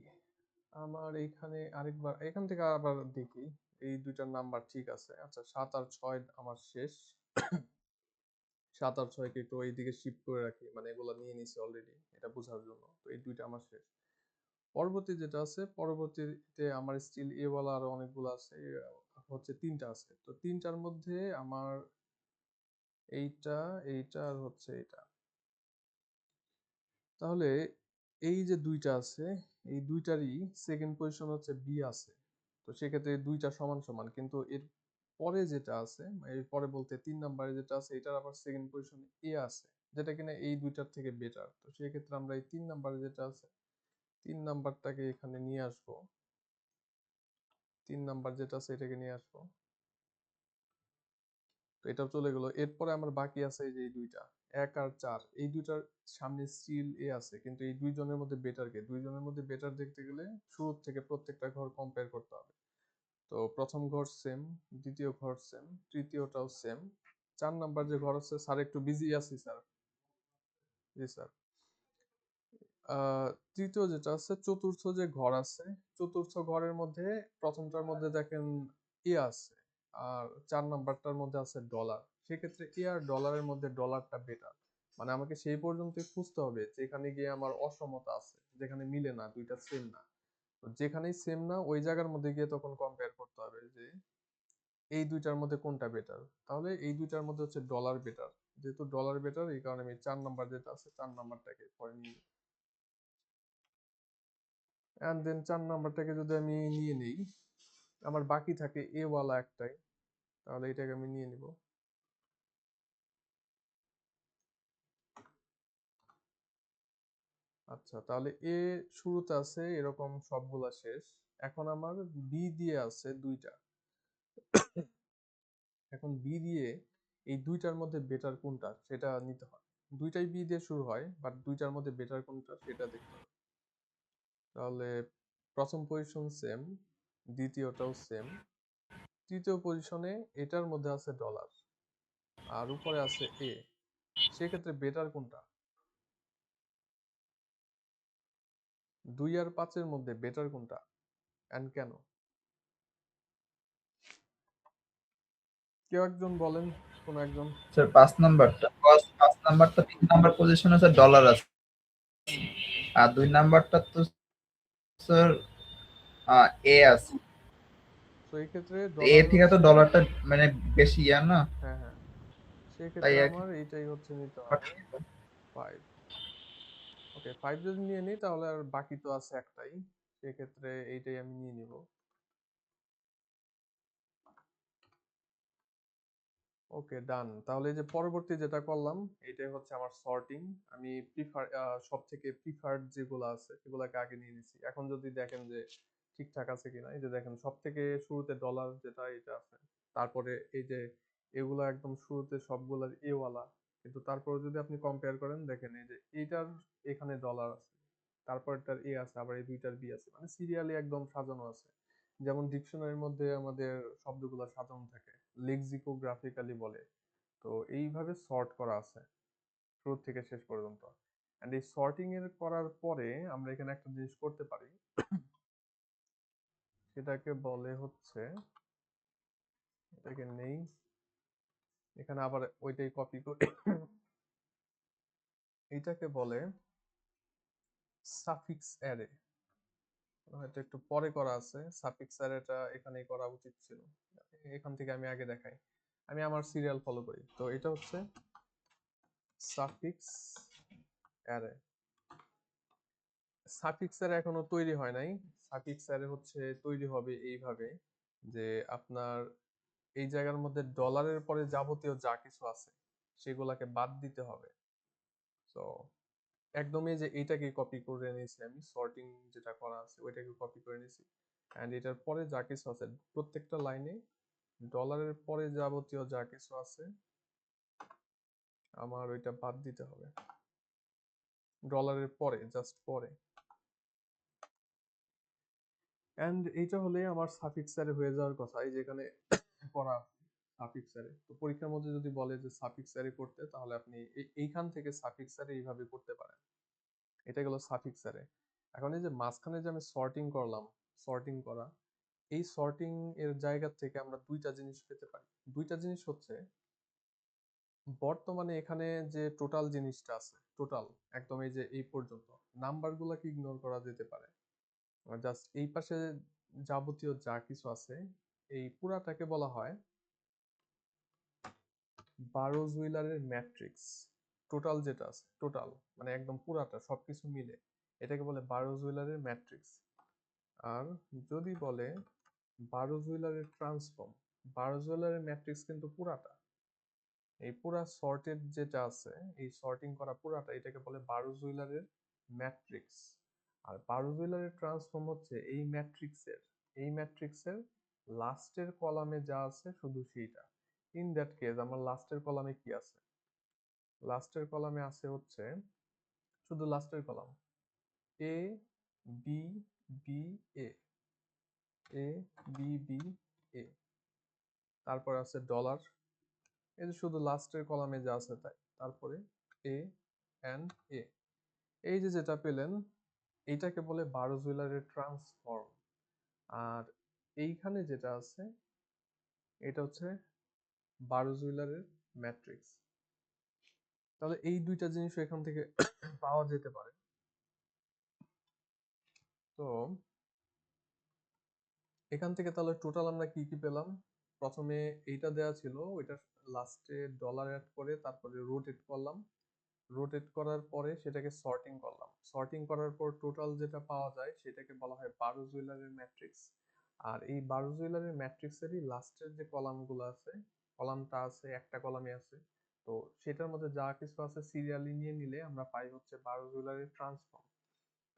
আমার এইখানে আরেকবার এখান থেকে আবার দেখি এই দুইটার নাম্বার ঠিক আছে। আচ্ছা, 7 আর 6 আমার শেষ। 7 আর 6কে একটু এইদিকে শিফট করে রাখি, মানে এগুলো নিয়ে নিছি অলরেডি এটা বোঝার জন্য, তো এই দুইটা আমার শেষ। পরবর্তী যেটা আছে, পরবর্তীতে আমার স্টিল এ ওয়ালা আরো অনেকগুলো আছে, হচ্ছে তিনটা আছে, তো তিনটার মধ্যে আমার এইটা এইটা আর হচ্ছে এটা। তাহলে এই যে দুইটা আছে এই দুইটারই সেকেন্ড পজিশন হচ্ছে বি আছে, তো সেক্ষেত্রে এই দুইটা সমান সমান, কিন্তু এর পরে যেটা আছে, এর পরে বলতে 3 নম্বরে যেটা আছে এটার আবার সেকেন্ড পজিশনে এ আছে, যেটা কিনা এই দুইটার থেকে বেটার, তো সেক্ষেত্রে আমরা এই 3 নম্বরে যেটা আছে 3 নাম্বারটাকে এখানে নিয়ে আসবো, 3 নাম্বার যেটা আছে এটাকে নিয়ে আসবো, তো এটাও চলে গেল। এরপরে আমার বাকি আছে এই যে এই দুইটা 1 আর 4, এই দুইটার সামনে স্টিল এ আছে, কিন্তু এই দুইজনের মধ্যে বেটার কে? দুইজনের মধ্যে বেটার দেখতে গেলে শুরু থেকে প্রত্যেকটা ঘর কম্পেয়ার করতে হবে। তো প্রথম ঘর সেম, দ্বিতীয় ঘর সেম, তৃতীয়টাও সেম, 4 নাম্বার যে ঘর আছে, স্যার একটু বিজি আছি স্যার। জি স্যার। তৃতীয় যেটা আছে, চতুর্থ যে ঘর আছে, চতুর্থ ঘরের মধ্যে প্রথমটার মধ্যে দেখেন আছে, আর 4 নাম্বারটার মধ্যে আছে ডলার। সেক্ষেত্রে আর ডলারের মধ্যে ডলারটা বেটার। মানে আমাকে সেই পর্যন্তই খুঁজতে হবে যেখানে গিয়ে আমার অসমতা আছে, যেখানে মিলে না, দুইটা সেম না। তো যেখানেই সেম না ওই জায়গার মধ্যে গিয়ে তখন কম্পেয়ার করতে হবে যে এই দুইটার মধ্যে কোনটা বেটার। তাহলে এই দুইটার মধ্যে হচ্ছে ডলার বেটার। যেহেতু ডলার বেটার, এই কারণে আমি 4 নাম্বার যেটা আছে 4 নাম্বারটাকে পরে নিই। এন্ড দেন 4 নাম্বারটাকে যদি আমি নিয়ে নিই, আমার বাকি থাকে এ ওয়ালা একটাই, তাহলে এটাকে আমি নিয়ে নিব। আচ্ছা, তাহলে এ শুরুতে আছে এরকম সবগুলা শেষ। এখন আমার বি দিয়ে আছে দুইটা। এখন বি দিয়ে এই দুইটার মধ্যে বেটার কোনটা সেটা নিতে হয়। দুইটাই বি দিয়ে শুরু হয়, বাট দুইটার মধ্যে বেটার কোনটা সেটা দেখতে হবে। তাহলে প্রথম পজিশন সেম, দ্বিতীয়টাও সেম, তৃতীয় পজিশনে এটার মধ্যে আছে ডলার আর উপরে আছে এ। সেক্ষেত্রে বেটার কোনটা? 2 আর 5 এর মধ্যে বেটার কোনটা এন্ড কেন? কেউ একজন বলেন, কোন একজন। স্যার 5 নাম্বারটা, 3 নাম্বার পজিশনে স্যার ডলার আছে, আর 2 নাম্বারটা তো স্যার এ আছে। তো এই ক্ষেত্রে এ ডলার থেকে তো হচ্ছে, ডলারটা মানে বেশি ইয়া না, হ্যাঁ হ্যাঁ, সেই তাই ক্ষেত্রে আর কি। আমার এইটাই হচ্ছে নিতে হবে 5। ওকে, 5 যদি নিয়ে নিই তাহলে আর বাকি তো আছে একটাই, সেক্ষেত্রে এইটাই আমি নিয়ে নিব। ওকে, ডান। তাহলে এই যে পরবর্তী যেটা করলাম এটাই হচ্ছে আমার সর্টিং। আমি সব থেকে প্রিফার্ড যেগুলো আছে সেগুলোকে আগে নিয়ে নিছি। এখন যদি দেখেন যে ঠিকঠাক আছে কিনা, এই যে দেখেন সব থেকে শুরুতে ডলার যেটা এটা আছে, তারপরে এই যে এগুলো একদম শুরুতে সবগুলোর এ ওয়ালা, কিন্তু তারপরে যদি আপনি কম্পেয়ার করেন দেখেন এই যে এইটার এখানে ডলার আছে, তারপরটার এ আছে, আবার এই দুইটার বি আছে, মানে সিরিয়ালি একদম সাজানো আছে। যেমন ডিকশনারির মধ্যে আমাদের শব্দগুলো সাজানো থাকে, লেক্সিকোগ্রাফিক্যালি বলে। তো এইভাবে সর্ট করা আছে শুরু থেকে শেষ পর্যন্ত। এন্ড এই সর্টিং এর করার পরে আমরা এখানে একটা জিনিস করতে পারি, সেটাকে বলে হচ্ছে, এটাকে নেই, এখানে আবার ওইটাই কপি করে, এইটাকে বলে সাফিক্স অ্যারে। হয়তো একটু পরে করা আছে, সাফিক্স অ্যারেটা এখানেই করা উচিত ছিল। এখান থেকে আমি আগে দেখাই, আমি আমার সিরিয়াল ফলো করি। তো এটা হচ্ছে সাফিক্স অ্যারে। সাফিক্স অ্যারে এখনো তৈরি হয় নাই। সাফিক্স অ্যারে হচ্ছে তৈরি হবে এইভাবে যে আপনার এই জায়গার মধ্যে ডলারের পরে যাবতীয় যা কিছু আছে সেগুলাকে বাদ দিতে হবে। তো একদমই যে এইটাকে কপি করে নিয়েছি আমি, সর্টিং যেটা করা আছে ওইটাকে কপি করে নিয়েছি। এন্ড এটার পরে যা কিছু আছে প্রত্যেকটা লাইনে ডলারের পরে যাবতীয় যা কিছু আছে আমার ওইটা বাদ দিতে হবে, ডলারের পরে, জাস্ট পরে। এন্ড এইটা হলে আমার সাফিক্স অ্যারে হয়ে যাওয়ার কথা, এই যেখানে করা সাফিক্স অ্যারে। তো পরীক্ষার মধ্যে যদি বলে যে সাফিক্স অ্যারে করতে, তাহলে আপনি এইখান থেকে সাফিক্স অ্যারে এইভাবে করতে পারেন। এটা গেল সাফিক্স অ্যারে। এখন এই যে মাঝখানে যে আমি সর্টিং করলাম, সর্টিং করা, এই সর্টিং এর জায়গা থেকে আমরা দুইটা জিনিস পেতে পারি। দুইটা জিনিস হচ্ছে, বর্তমানে এখানে যে টোটাল জিনিসটা আছে, টোটাল একদম এই যে এই পর্যন্ত, নাম্বারগুলোকে ইগনোর করা যেতে পারে, জাস্ট এই পাশে যাবতীয় যা কিছু আছে এই পুরাটাকে বলা হয় বারোজ হুইলারের ম্যাট্রিক্স। টোটাল যেটা আছে, টোটাল মানে একদম পুরাটা সবকিছু মিলে, এটাকে বলে বারোজ হুইলারের ম্যাট্রিক্স। আর যদি বলে বারোজ হুইলারের ট্রান্সফর্ম, বারোজ হুইলারের ম্যাট্রিক্স কিন্তু পুরাটা, এই পুরা সর্টেড যেটা আছে, এই সর্টিং করা পুরাটা, এটাকে বলে বারোজ হুইলারের ম্যাট্রিক্স। আর বারোজ হুইলারের ট্রান্সফর্ম হচ্ছে এই ম্যাট্রিক্সের লাস্টের কলামে যা আছে শুধু সেইটা। ইন দ্যাট কেস আমার লাস্টের কলামে কি আছে? লাস্টের কলামে আছে হচ্ছে শুধু লাস্টের column A B B A, A B B A, তারপর আছে ডলার, এই যে শুধু লাস্টের কলামে যা আছে তাই, তারপরে এ এন্ড এ। এই যে যেটা পেলেন এইটাকে বলে বারোজ-উইলারের ট্রান্সফর্ম। আর এইখানে যেটা আছে এটা হচ্ছে বারোজ-উইলারের ম্যাট্রিক্স। তাহলে এই দুইটা জিনিসও এখান থেকে পাওয়া যেতে পারে। তো এখান থেকে তাহলে টোটাল আমরা কি কি পেলাম? প্রথমে এইটা দেয়া ছিল, ওইটা লাস্টে ডলার অ্যাড করে তারপরে রোটেট করলাম। রোটেট করার পরে সেটাকে সর্টিং করলাম। সর্টিং করার পর টোটাল যেটা পাওয়া যায় সেটাকে বলা হয় বারোজ-উইলারের ম্যাট্রিক্স। আর এই বারোজ-উইলারের ম্যাট্রিক্সেরই লাস্টের যে কলামগুলো আছে, কলামটা আছে একটা কলামে আছে, তো সেটার মধ্যে যা কিছু আছে সিরিয়ালি নিয়ে নিলে আমরা পাই হচ্ছে বারোজ-উইলারের ট্রান্সফর্ম।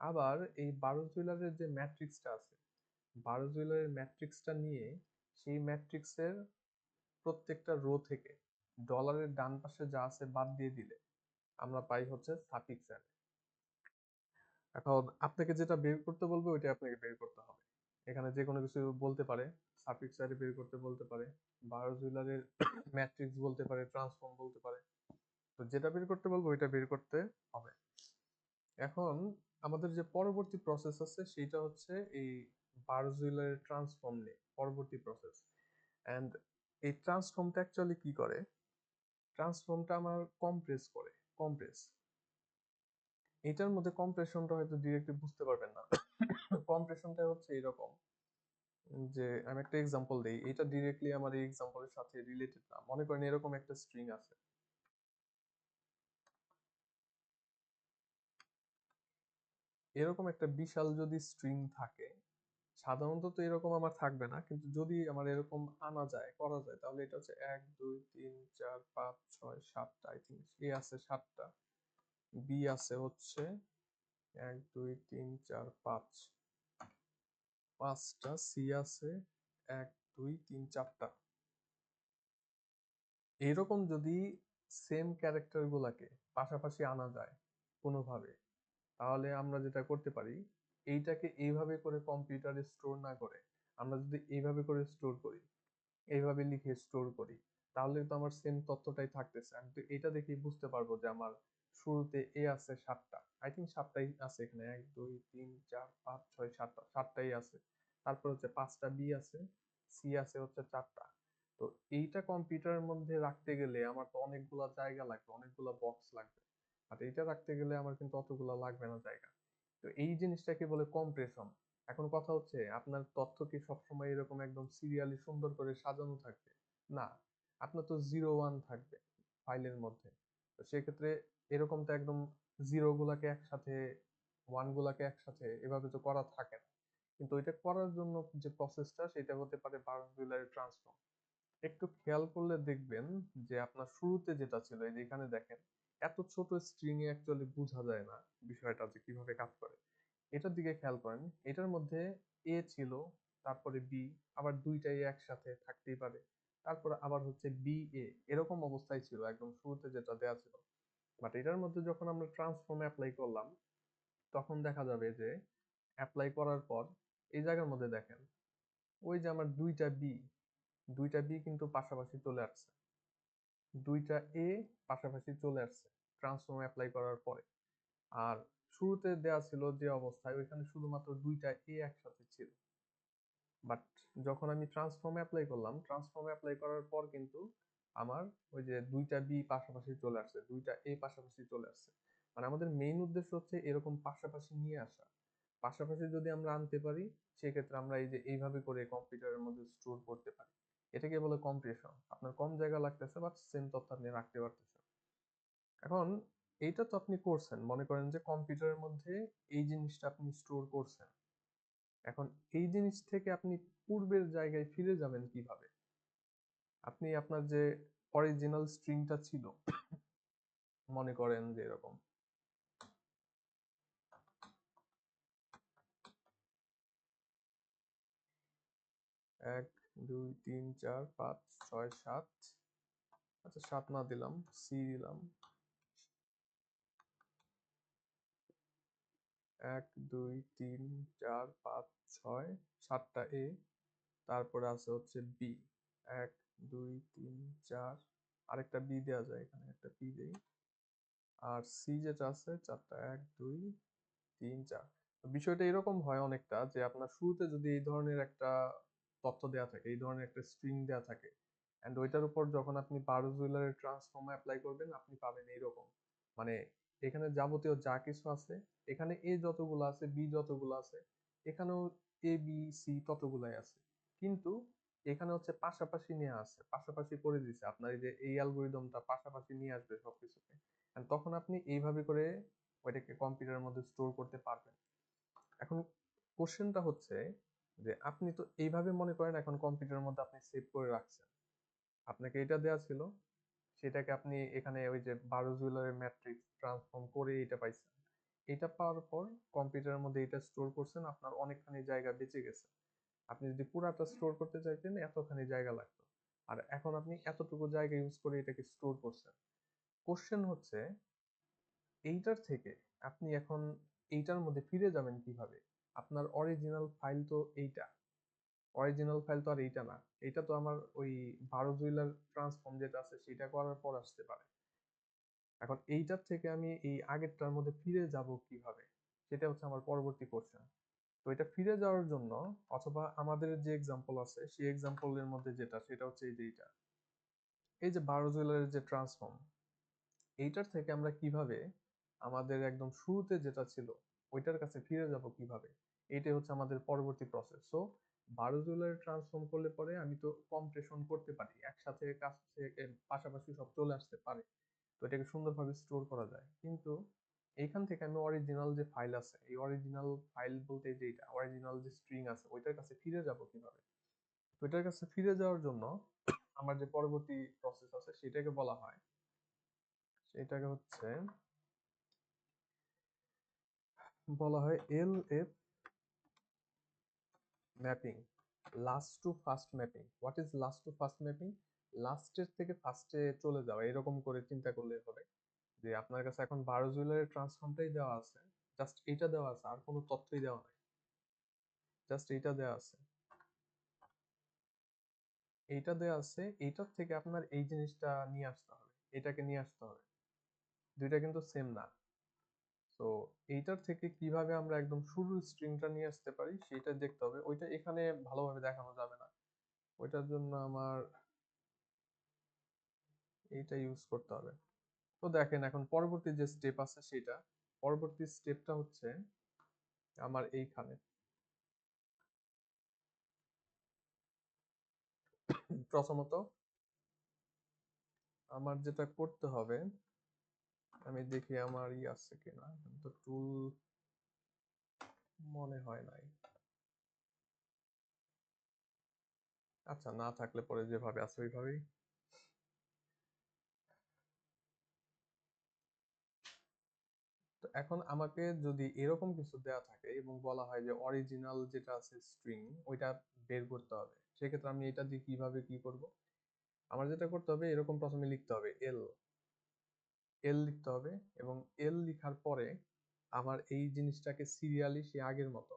আবার এই বারোজ-উইলারের যে ম্যাট্রিক্সটা আছে, বারোজ-উইলারের ম্যাট্রিক্সটা নিয়ে সেই ম্যাট্রিক্সের প্রত্যেকটা রো থেকে ডলারের ডান পাশে যা আছে বাদ দিয়ে দিলে আমরা পাই হচ্ছে সাফিক্স অ্যারে। এখন আপনাকে যেটা বের করতে বলবে ওইটা আপনাকে বের করতে হবে। এখানে যে কোনো কিছু বলতে পারে, সাফিক্স অ্যারে বের করতে বলতে পারে, বারোজ-উইলারের ম্যাট্রিক্স বলতে পারে, ট্রান্সফর্ম বলতে পারে। তো যেটা বের করতে বলবো ওইটা বের করতে হবে। এখন আমাদের যে পরবর্তী প্রসেস আছে সেটা হচ্ছে এই বারোজ-উইলারের ট্রান্সফর্ম নিয়ে পরবর্তী প্রসেস। এন্ড এই ট্রান্সফর্মটা অ্যাকচুয়ালি কি করে? ট্রান্সফর্মটা আমার কম্প্রেস করে, কম্প্রেস। এটার মধ্যে কম্প্রেশনটা হয়তো ডিরেক্টলি বুঝতে পারবেন না। কম্প্রেশনটা হচ্ছে এরকম যে আমি একটা এক্সাম্পল দেই, এটা ডিরেক্টলি আমার এই এক্সাম্পলের সাথে রিলেটেড না। মনে করেন এরকম একটা স্ট্রিং আছে, এরকম একটা বিশাল যদি স্ট্রিং থাকে, সাধারণত তো এরকম আমার থাকবে না, কিন্তু যদি আমার এরকম আনা যায়, করা যায়, তাহলে এটা হচ্ছে 1 2 3 4 5 6 7টা, আই থিঙ্ক এ আছে 7টা, বি আছে হচ্ছে 1 2 3 4 5 5টা, সি আছে 1 2 3 4টা। এরকম যদি সেম ক্যারেক্টার গুলাকে পাশাপাশি আনা যায় কোনোভাবে, তাহলে আমরা যেটা করতে পারি, এইটাকে এইভাবে করে কম্পিউটারে স্টোর না করে আমরা যদি এইভাবে করে স্টোর করি, এইভাবে লিখে স্টোর করি, তাহলে তো আমার সেম তথ্যটাই থাকতেছে। আমি তো এটা দেখেই বুঝতে পারবো যে আমার শুরুতে এ আছে 7টা, আই থিঙ্ক 7টাই আছে এখানে, 1 2 3 4 5 6 7টা, 7টাই আছে। তারপর হচ্ছে 5টা বি আছে, সি আছে হচ্ছে 4টা। তো এইটা কম্পিউটারের মধ্যে রাখতে গেলে আমার তো অনেকগুলা জায়গা লাগবে, অনেকগুলা বক্স লাগবে। আর এইটা রাখতে গেলে আমার কিন্তু অতগুলা লাগবে না জায়গা। তো এই জিনিসটাকে বলে কম্প্রেশন। এখন কথা হচ্ছে আপনার তথ্য কি সবসময় এরকম একদম সিরিয়ালি সুন্দর করে সাজানো থাকবে? না, আপনার তো 0 1 থাকবে ফাইলের মধ্যে। তো সেক্ষেত্রে এরকম তো একদম জিরো গুলাকে একসাথে, ওয়ান গুলাকে একসাথে এভাবে তো করা থাকে না। কিন্তু এটা করার জন্য যে প্রসেসটা সেটা হতে পারে বারোজ-উইলারের ট্রান্সফর্ম। একটু খেয়াল করলে দেখবেন যে আপনার শুরুতে যেটা ছিল, এই যে এখানে দেখেন, এত ছোট স্ট্রিং এ অ্যাকচুয়ালি বোঝা যায় না বিষয়টা যে কিভাবে কাজ করে। এটার দিকে খেয়াল করেন, এটার মধ্যে এ ছিল, তারপরে বি, আবার দুইটা এ একসাথে থাকতেই পারে, তারপরে আবার হচ্ছে বি এ, এরকম অবস্থায় ছিল একদম শুরুতে যেটা দেয়া ছিল। বাট এটার মধ্যে যখন আমরা ট্রান্সফর্ম অ্যাপ্লাই করলাম, তখন দেখা যাবে যে অ্যাপ্লাই করার পর এই জায়গার মধ্যে দেখেন, ওই যে আমার দুইটা বি কিন্তু পাশাপাশি চলে আসছে, দুইটা এ পাশাপাশি চলে আসছে ট্রান্সফর্ম অ্যাপ্লাই করার পরে। আর শুরুতে দেয়া ছিল যে অবস্থায়, ওইখানে শুধুমাত্র দুইটা এ একসাথে ছিল। বাট যখন আমি ট্রান্সফর্মে অ্যাপ্লাই করলাম, ট্রান্সফর্মে অ্যাপ্লাই করার পর কিন্তু আমার ওই যে দুইটা বি পাশাপাশি চলে আসছে, দুইটা এ পাশাপাশি চলে আসছে। মানে আমাদের মেইন উদ্দেশ্য হচ্ছে এরকম পাশাপাশি নিয়ে আসা। পাশাপাশি যদি আমরা আনতে পারি, সেক্ষেত্রে আমরা এই যে এইভাবে করে কম্পিউটারের মধ্যে স্টোর করতে পারি। এটাকে বলে কম্প্রেশন। আপনার কম জায়গা লাগতেছে বাট সেম তথ্য আপনি রাখতে পারতেছেন। এখন এইটা তো আপনি করছেন, মনে করেন যে কম্পিউটারের মধ্যে এই জিনিসটা আপনি স্টোর করছেন। এখন এই জিনিস থেকে আপনি পূর্বের জায়গায় ফিরে যাবেন কিভাবে? আপনি আপনার যে অরিজিনাল স্ট্রিংটা ছিল, মনে করেন যে এরকম 1 2 3 4 5 6 7, আচ্ছা 7 না দিলাম, সি দিলাম, 1 2 3 4 5 6 7টা এ, তারপরে আছে হচ্ছে বি, 1 2 3 4, আরেকটা বি দেওয়া যায়, এখানে একটা বি দেই, আর সি যেটা আছে 4টা 1 2 3 4। বিষয়টা এরকম হয় অনেকটা যে আপনার শুরুতে যদি এই ধরনের একটা তথ্য দেওয়া থাকে, এই ধরনের একটা স্ট্রিং দেওয়া থাকে, এন্ড ওইটার উপর যখন আপনি বারোজ হুইলারের ট্রান্সফর্ম অ্যাপ্লাই করবেন আপনি পাবেন এইরকম, মানে এখানে যাবতীয় যা কিছু আছে, এখানে এ যতগুলো আছে, বি যতগুলো আছে, এখানেও এ বি সি ততগুলাই আছে, কিন্তু এখানে হচ্ছে পাশাপাশি নিয়ে আসছে, পাশাপাশি করে দিছে আপনার এই যে এই অ্যালগোরিদমটা পাশাপাশি নিয়ে আসবে সবকিছুকে, and তখন আপনি এইভাবে করে ওইটাকে কম্পিউটারের মধ্যে স্টোর করতে পারবেন। এখন কোশ্চেনটা হচ্ছে যে আপনি তো এইভাবে মনে করেন এখন কম্পিউটারের মধ্যে আপনি সেভ করে রাখছেন, আপনাকে এটা দেওয়া ছিল, সেটাকে আপনি এখানে ওই যে বারোজ হুইলারের ম্যাট্রিক্স ট্রান্সফর্ম করে এটা পাইছেন, এটা পাওয়ার পর কম্পিউটারের মধ্যে এটা স্টোর করছেন, আপনার অনেকখানি জায়গা বেঁচে গেছে। আপনি যদি পুরাটা স্টোর করতে চাইতেন এতখানি জায়গা লাগতো, আর এখন আপনি এতটুকু জায়গা ইউজ করে এটাকে স্টোর করছেন। কোশ্চেন হচ্ছে এইটার থেকে আপনি এখন এইটার মধ্যে ফিরে যাবেন কিভাবে? আপনার অরিজিনাল ফাইল তো এইটা, অরিজিনাল ফাইল তো আর এইটা না, এইটা তো আমার ওই বারো জুয়েলার ট্রান্সফর্ম যেটা আছে সেটা করার পর আসতে পারে। এখন এইটার থেকে আমি এই আগেরটার মধ্যে ফিরে যাব কিভাবে, সেটা হচ্ছে আমার পরবর্তী কোশ্চেন। তো এটা ফিরে যাওয়ার জন্য, অথবা আমাদের যে এক্সাম্পল আছে সেই এক্সাম্পলের মধ্যে যেটা, সেটা হচ্ছে এই যে এইটা, এই যে বারো জুয়েলারের যে ট্রান্সফর্ম, এইটার থেকে আমরা কিভাবে আমাদের একদম শুরুতে যেটা ছিল ওইটার কাছে ফিরে যাব কিভাবে, এইটাই হচ্ছে আমাদের পরবর্তী প্রসেস। সো বারো জুয়েলারি ট্রান্সফর্ম করলে পরে আমি তো কম্প্রেশন করতে পারি, একসাথে কাছে পাশাপাশি সব চলে আসতে পারে, তো এটাকে সুন্দরভাবে স্টোর করা যায়, কিন্তু এইখান থেকে আমি অরিজিনাল যে ফাইল আছে, এই অরিজিনাল ফাইল বলতে যে এটা অরিজিনাল যে স্ট্রিং আছে ওইটার কাছে ফিরে যাব কিভাবে? তো এটার কাছে ফিরে যাওয়ার জন্য আমার যে পরবর্তী প্রসেস আছে সেটাকে বলা হয়, সেটাকে হচ্ছে বলা হয় LF mapping, last to first mapping. What is last to first mapping? লাস্টের থেকে ফার্স্টে চলে যাওয়া, এরকম করে চিন্তা করলে হবে যে আপনার কাছে এখন বারো জুয়েলারের ট্রান্সফর্মটাই দেওয়া আছে, জাস্ট এইটা দেওয়া আছে, আর কোনো তথ্যই দেওয়া নাই, জাস্ট এইটা দেওয়া আছে, এইটা দেওয়া আছে, এইটার থেকে আপনার এই জিনিসটা নিয়ে আসতে হবে, এটাকে নিয়ে আসতে হবে, দুইটা কিন্তু সেম না। তো এইটার থেকে কিভাবে আমরা একদম শুরুর স্ট্রিংটা নিয়ে আসতে পারি সেটা দেখতে হবে, ওইটা এখানে ভালোভাবে দেখানো যাবে না, ওইটার জন্য আমার এইটা ইউজ করতে হবে। তো দেখেন এখন পরবর্তী যে স্টেপ আছে সেটা, পরবর্তী স্টেপটা হচ্ছে আমার এইখানে প্রথমত আমার যেটা করতে হবে, আমি দেখি আমার আছে কিনা, তো টুল মনে হয় নাই, আচ্ছা না থাকলে পরে যেভাবে আছে ওইভাবেই। তো এখন আমাকে যদি এরকম কিছু দেয়া থাকে এবং বলা হয় যে অরিজিনাল যেটা আছে স্ট্রিং ওইটা বের করতে হবে, সেক্ষেত্রে আমি এটা দিয়ে কিভাবে কি করব? আমার যেটা করতে হবে, এরকম প্রথমে লিখতে হবে এল, এল লিখতে হবে, এবং এল লিখার পরে আমার এই জিনিসটাকে সিরিয়ালি সে আগের মতো,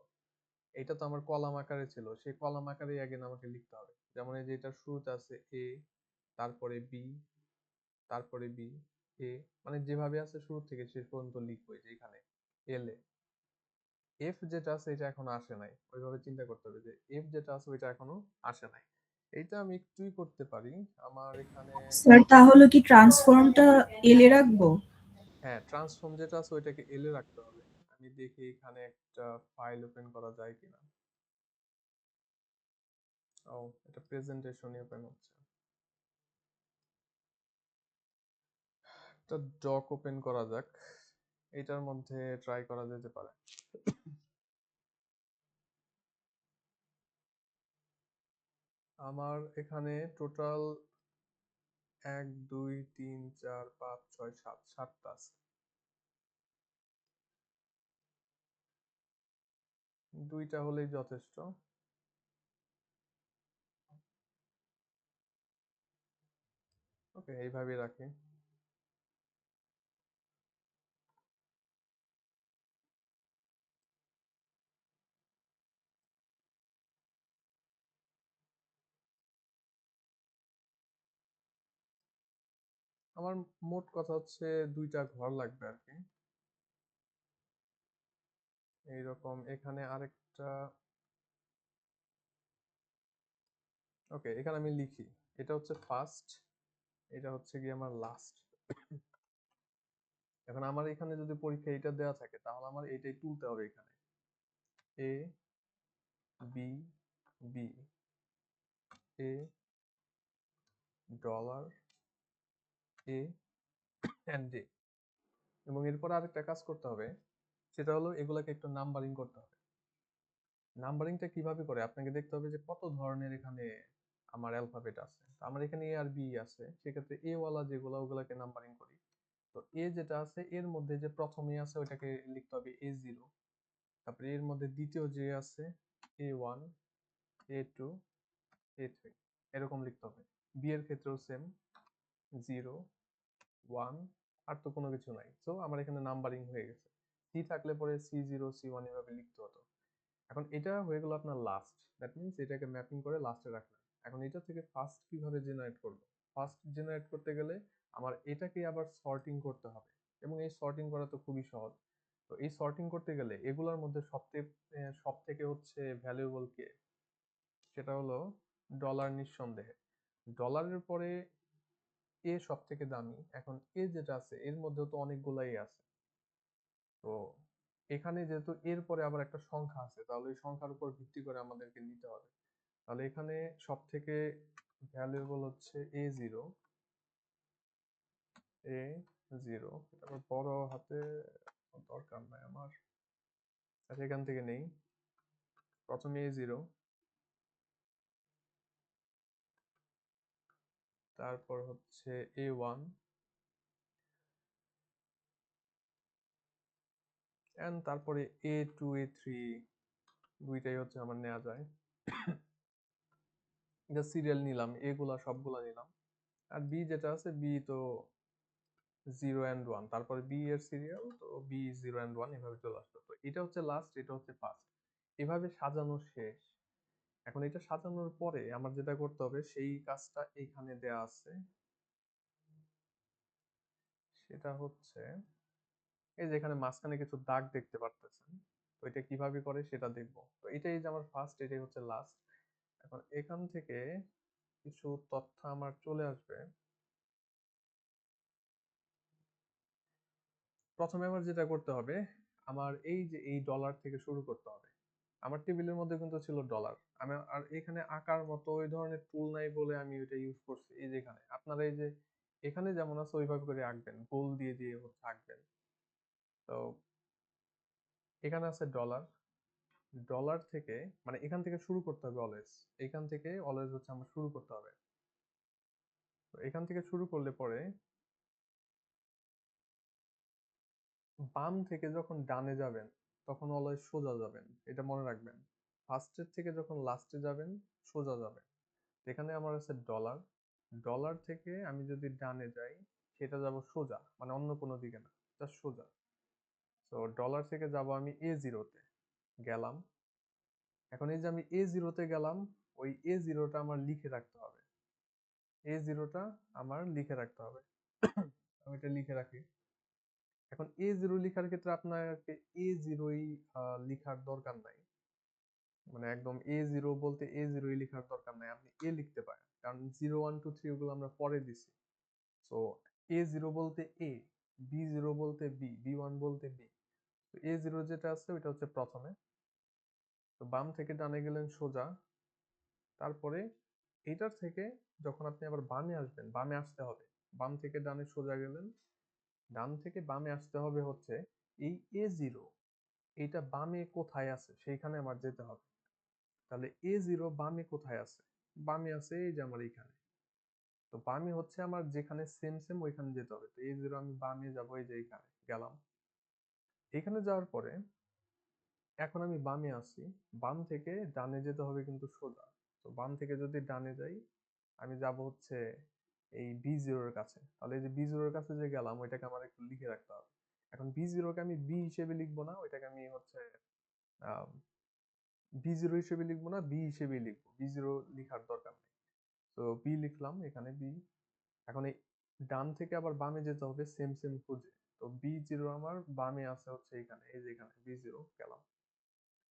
এটা তো আমার কলাম আকারে ছিল, সেই কলাম আকারে আগে আমাকে লিখতে হবে, যেমন এই যে এটা শুরুতে আছে এ, তারপরে বি, তারপরে বি, এ, মানে যেভাবে আছে শুরু থেকে শেষ পর্যন্ত লিখবো যে এখানে এল এ। এফ যেটা আছে এটা এখনো আসে নাই, ওইভাবে চিন্তা করতে হবে যে এফ যেটা আছে ওইটা এখনো আসে নাই, এইটা আমি একটুই করতে পারি আমার এখানে। স্যার তাহলে কি ট্রান্সফর্মটা এলে রাখবো? হ্যাঁ, ট্রান্সফর্ম যেটা আছে ওইটাকে এলে রাখতে হবে। আমি দেখি এখানে একটা ফাইল ওপেন করা যায় কিনা। ও, এটা প্রেজেন্টেশনই ওপেন হচ্ছে, একটা ডক ওপেন করা যাক, এটার মধ্যে ট্রাই করা যেতে পারে। আমার এখানে টোটাল 1 2 3 4 5 6 7 7টা আছে, দুইটা হলেই যথেষ্ট। ওকে, এইভাবেই রাখি। আমার মোট কথা হচ্ছে 2টা ঘর লাগবে আর কি। এইরকম এখানে আরেকটা, ওকে এখানে আমি লিখি, এটা হচ্ছে ফার্স্ট, এটা হচ্ছে কি আমার লাস্ট। এখন আমার এখানে যদি পরীক্ষা এটা দেওয়া থাকে তাহলে আমার এটাই তুলতে হবে এখানে, A B B, A dollar, A and D. এবং এরপর আরেকটা কাজ করতে হবে, সেটা হলো এগুলাকে একটু নাম্বারিং করতে হবে। নাম্বারিংটা কিভাবে করে, আপনাকে দেখতে হবে যে কত ধরনের এখানে আমার অ্যালফাবেট আছে। তো আমার এখানে এ আর বি আছে, সেক্ষেত্রে এ ওয়ালা যেগুলো ওগুলাকে নাম্বারিং করি। তো এ যেটা আছে এর মধ্যে যে প্রথম এ আছে ওইটাকে লিখতে হবে A0, তারপরে এর মধ্যে দ্বিতীয় যে আছে A1, A2, A3, এরকম লিখতে হবে। বি এর ক্ষেত্রেও সেম, 0, 1, আর তো কোনো কিছু নাই, তো আমার এখানে নাম্বারিং হয়ে গেছে। সি থাকলে পরে C0, C1 এভাবে লিখতে হতো। এখন এটা হয়ে গেল আপনার লাস্ট, দ্যাট মিনস এটাকে ম্যাপিং করে লাস্টে রাখলাম। এখন এটা থেকে ফার্স্ট কিভাবে জেনারেট করব? ফার্স্ট জেনারেট করতে গেলে আমার এটাকে আবার সর্টিং করতে হবে, এবং এই সর্টিং করা তো খুবই সহজ। তো এই সর্টিং করতে গেলে এগুলোর মধ্যে সব থেকে হচ্ছে ভ্যালুয়েবল কে, সেটা হলো ডলার নিঃসন্দেহে। ডলারের পরে এ সব থেকে দামি। এখন এ যেটা আছে এর মধ্যেও তো অনেকগুলাই আছে, তো এখানে যেহেতু এর পরে আবার একটা সংখ্যা আছে, তাহলে ওই সংখ্যার উপর ভিত্তি করে আমাদেরকে নিতে হবে। তাহলে এখানে সব থেকে ভ্যালুয়েবল হচ্ছে A0, A0, এটা আবার বড় হাতে দরকার নাই আমার, আচ্ছা এখান থেকে নেই। প্রথমে A0, তারপর হচ্ছে A1, এন্ড তারপরে A2, A3, দুইটাই হচ্ছে আমার নেওয়া যায়। এটা সিরিয়াল নিলাম, এগুলা সবগুলা নিলাম। আর বি যেটা আছে বি তো 0 and 1, তারপরে বি এর সিরিয়াল, তো বি 0 and 1 এভাবে চলে আসতো। তো এটা হচ্ছে লাস্ট, এটা হচ্ছে ফার্স্ট, এভাবে সাজানো শেষ। এখন এটা সাজানোর পরে আমার যেটা করতে হবে সেই কাজটা এইখানে দেয়া আছে, সেটা হচ্ছে এই যে এখানে মাঝখানে কিছু দাগ দেখতে পারতেছেন, তো এটা কিভাবে করে সেটা দেখব। তো এটাই যে আমার ফার্স্ট, এটাই হচ্ছে লাস্ট। এখন এখান থেকে কিছু তথ্য আমার চলে আসবে। প্রথমে আমার যেটা করতে হবে, আমার এই যে এই ডলার থেকে শুরু করতে হবে। আমার টেবিলের মধ্যে কিন্তু ছিল ডলার, আমি আর এখানে আঁকার মতো ওই ধরনের টুল নাই বলে আমি ওইটা ইউজ করছি। এই যে এখানে আপনারা এই যে এখানে যেমন আছে ওইভাবে করে আঁকবেন, গোল দিয়ে দিয়ে হচ্ছে আঁকবেন। তো এখানে আছে ডলার, ডলার থেকে মানে এখান থেকে শুরু করতে হবে অলওয়েজ, এখান থেকে অলওয়েজ হচ্ছে আমার শুরু করতে হবে। তো এখান থেকে শুরু করলে পরে বাম থেকে যখন ডানে যাবেন তখন অলওয়েজ সোজা যাবেন, এটা মনে রাখবেন। ফার্স্টের থেকে যখন লাস্টে যাবেন সোজা যাবেন। এখানে আমার আছে ডলার, ডলার থেকে আমি যদি ডানে যাই সেটা যাব সোজা, মানে অন্য কোনো দিকে না, জাস্ট সোজা। তো ডলার থেকে যাব আমি A0-তে গেলাম। এখন এই যে আমি A0-তে গেলাম, ওই A0-টা আমার লিখে রাখতে হবে, A0-টা আমার লিখে রাখতে হবে। আমি এটা লিখে রাখি। এখন A0 লিখার ক্ষেত্রে আপনাকে A0-ই লিখার দরকার নাই, মানে একদম A0 বলতে A0-ই লিখার দরকার নাই, আপনি এ লিখতে পারেন, কারণ 0, 1, 2, 3 ওগুলো আমরা পরে দিছি। তো A0 বলতে A, B0 বলতে B, B1 বলতে B। তো A0 যেটা আছে ওইটা হচ্ছে প্রথমে। তো বাম থেকে ডানে গেলেন সোজা, তারপরে এইটার থেকে যখন আপনি আবার বামে আসবেন, বামে আসতে হবে, বাম থেকে ডানে সোজা গেলেন, ডান থেকে বামে আসতে হবে হচ্ছে এই A0, এইটা বামে কোথায় আছে সেইখানে আমার যেতে হবে। তাহলে A0 বামে কোথায় আছে? বামে আছে এই যে আমার এইখানে। তো বামে হচ্ছে আমার যেখানে সেম সেম ওইখানে যেতে হবে। তো A0 আমি বামে যাবো, এই যে এইখানে গেলাম। এখানে যাওয়ার পরে এখন আমি বামে আছি, বাম থেকে ডানে যেতে হবে কিন্তু সোজা। তো বাম থেকে যদি ডানে যাই আমি যাব হচ্ছে এই B0 এর কাছে। তাহলে এই যে B0 এর কাছে যে গেলাম ওইটাকে আমার একটু লিখে রাখতে হবে। এখন B0 কে আমি B হিসেবে লিখবো না, ওইটাকে আমি হচ্ছে B0 হিসেবে লিখবো না, B হিসেবে লিখবো, B0 লিখার দরকার নেই। তো B লিখলাম এখানে B। এখন এই ডান থেকে আবার বামে যেতে হবে সেম সেম খুঁজে। তো B0 আমার বামে আছে হচ্ছে এখানে, এই যে এখানে B0 গেলাম।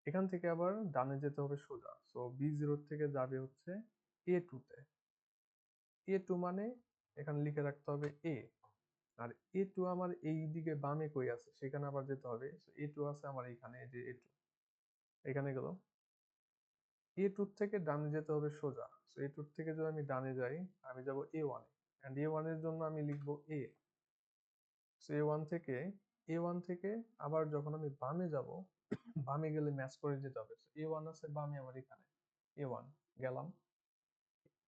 এখান থেকে আবার ডানে যেতে হবে সোজা। সো B0 থেকে যাবে হচ্ছে A2 তে। A2 মানে এখানে লিখে রাখতে হবে A, আর A2 আমার এই দিকে বামে কই আছে সেখানে আবার যেতে হবে। A2 আছে আমার এখানে, এই যে A2 এখানে গেল। A2 থেকে ডানে যেতে হবে সোজা। সো A2 থেকে যদি আমি ডানে যাই, আমি যাব A1 এন্ড A1 এর জন্য আমি লিখব A। সো A1 থেকে আবার যখন আমি বামে যাব, বামে গেলে ম্যাচ করে যেতে হবে। A1 আছে বামে আমার এখানে, A1 গেলাম।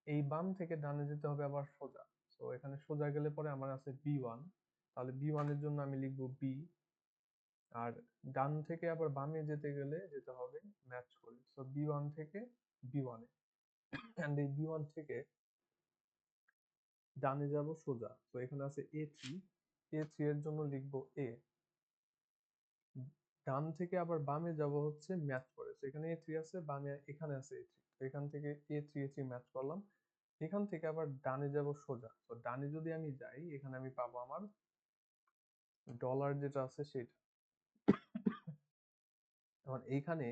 এই বাম থেকে ডানে যেতে হবে আবার সোজা। সো এখানে সোজা গেলে পরে আমার আছে B1, তাহলে B1 এর জন্য আমি লিখব B। আর ডান থেকে আবার বামে যেতে গেলে যেতে হবে ম্যাচ করে। সো B1 থেকে B1 এ, এন্ড এই B1 থেকে ডানে যাব সোজা। তো এখানে আছে A3 এর জন্য লিখব A। ডান থেকে আবার বামে যাব হচ্ছে ম্যাচ করে। তো এখানে A3 আছে, বামে এখানে আছে A3, তো এখান থেকে A3 ম্যাচ করলাম। এখান থেকে আবার ডানে যাব সোজা। তো ডানে যদি আমি যাই, এখানে আমি পাবো আমার ডলার যেটা আছে সেটা। এখন এইখানে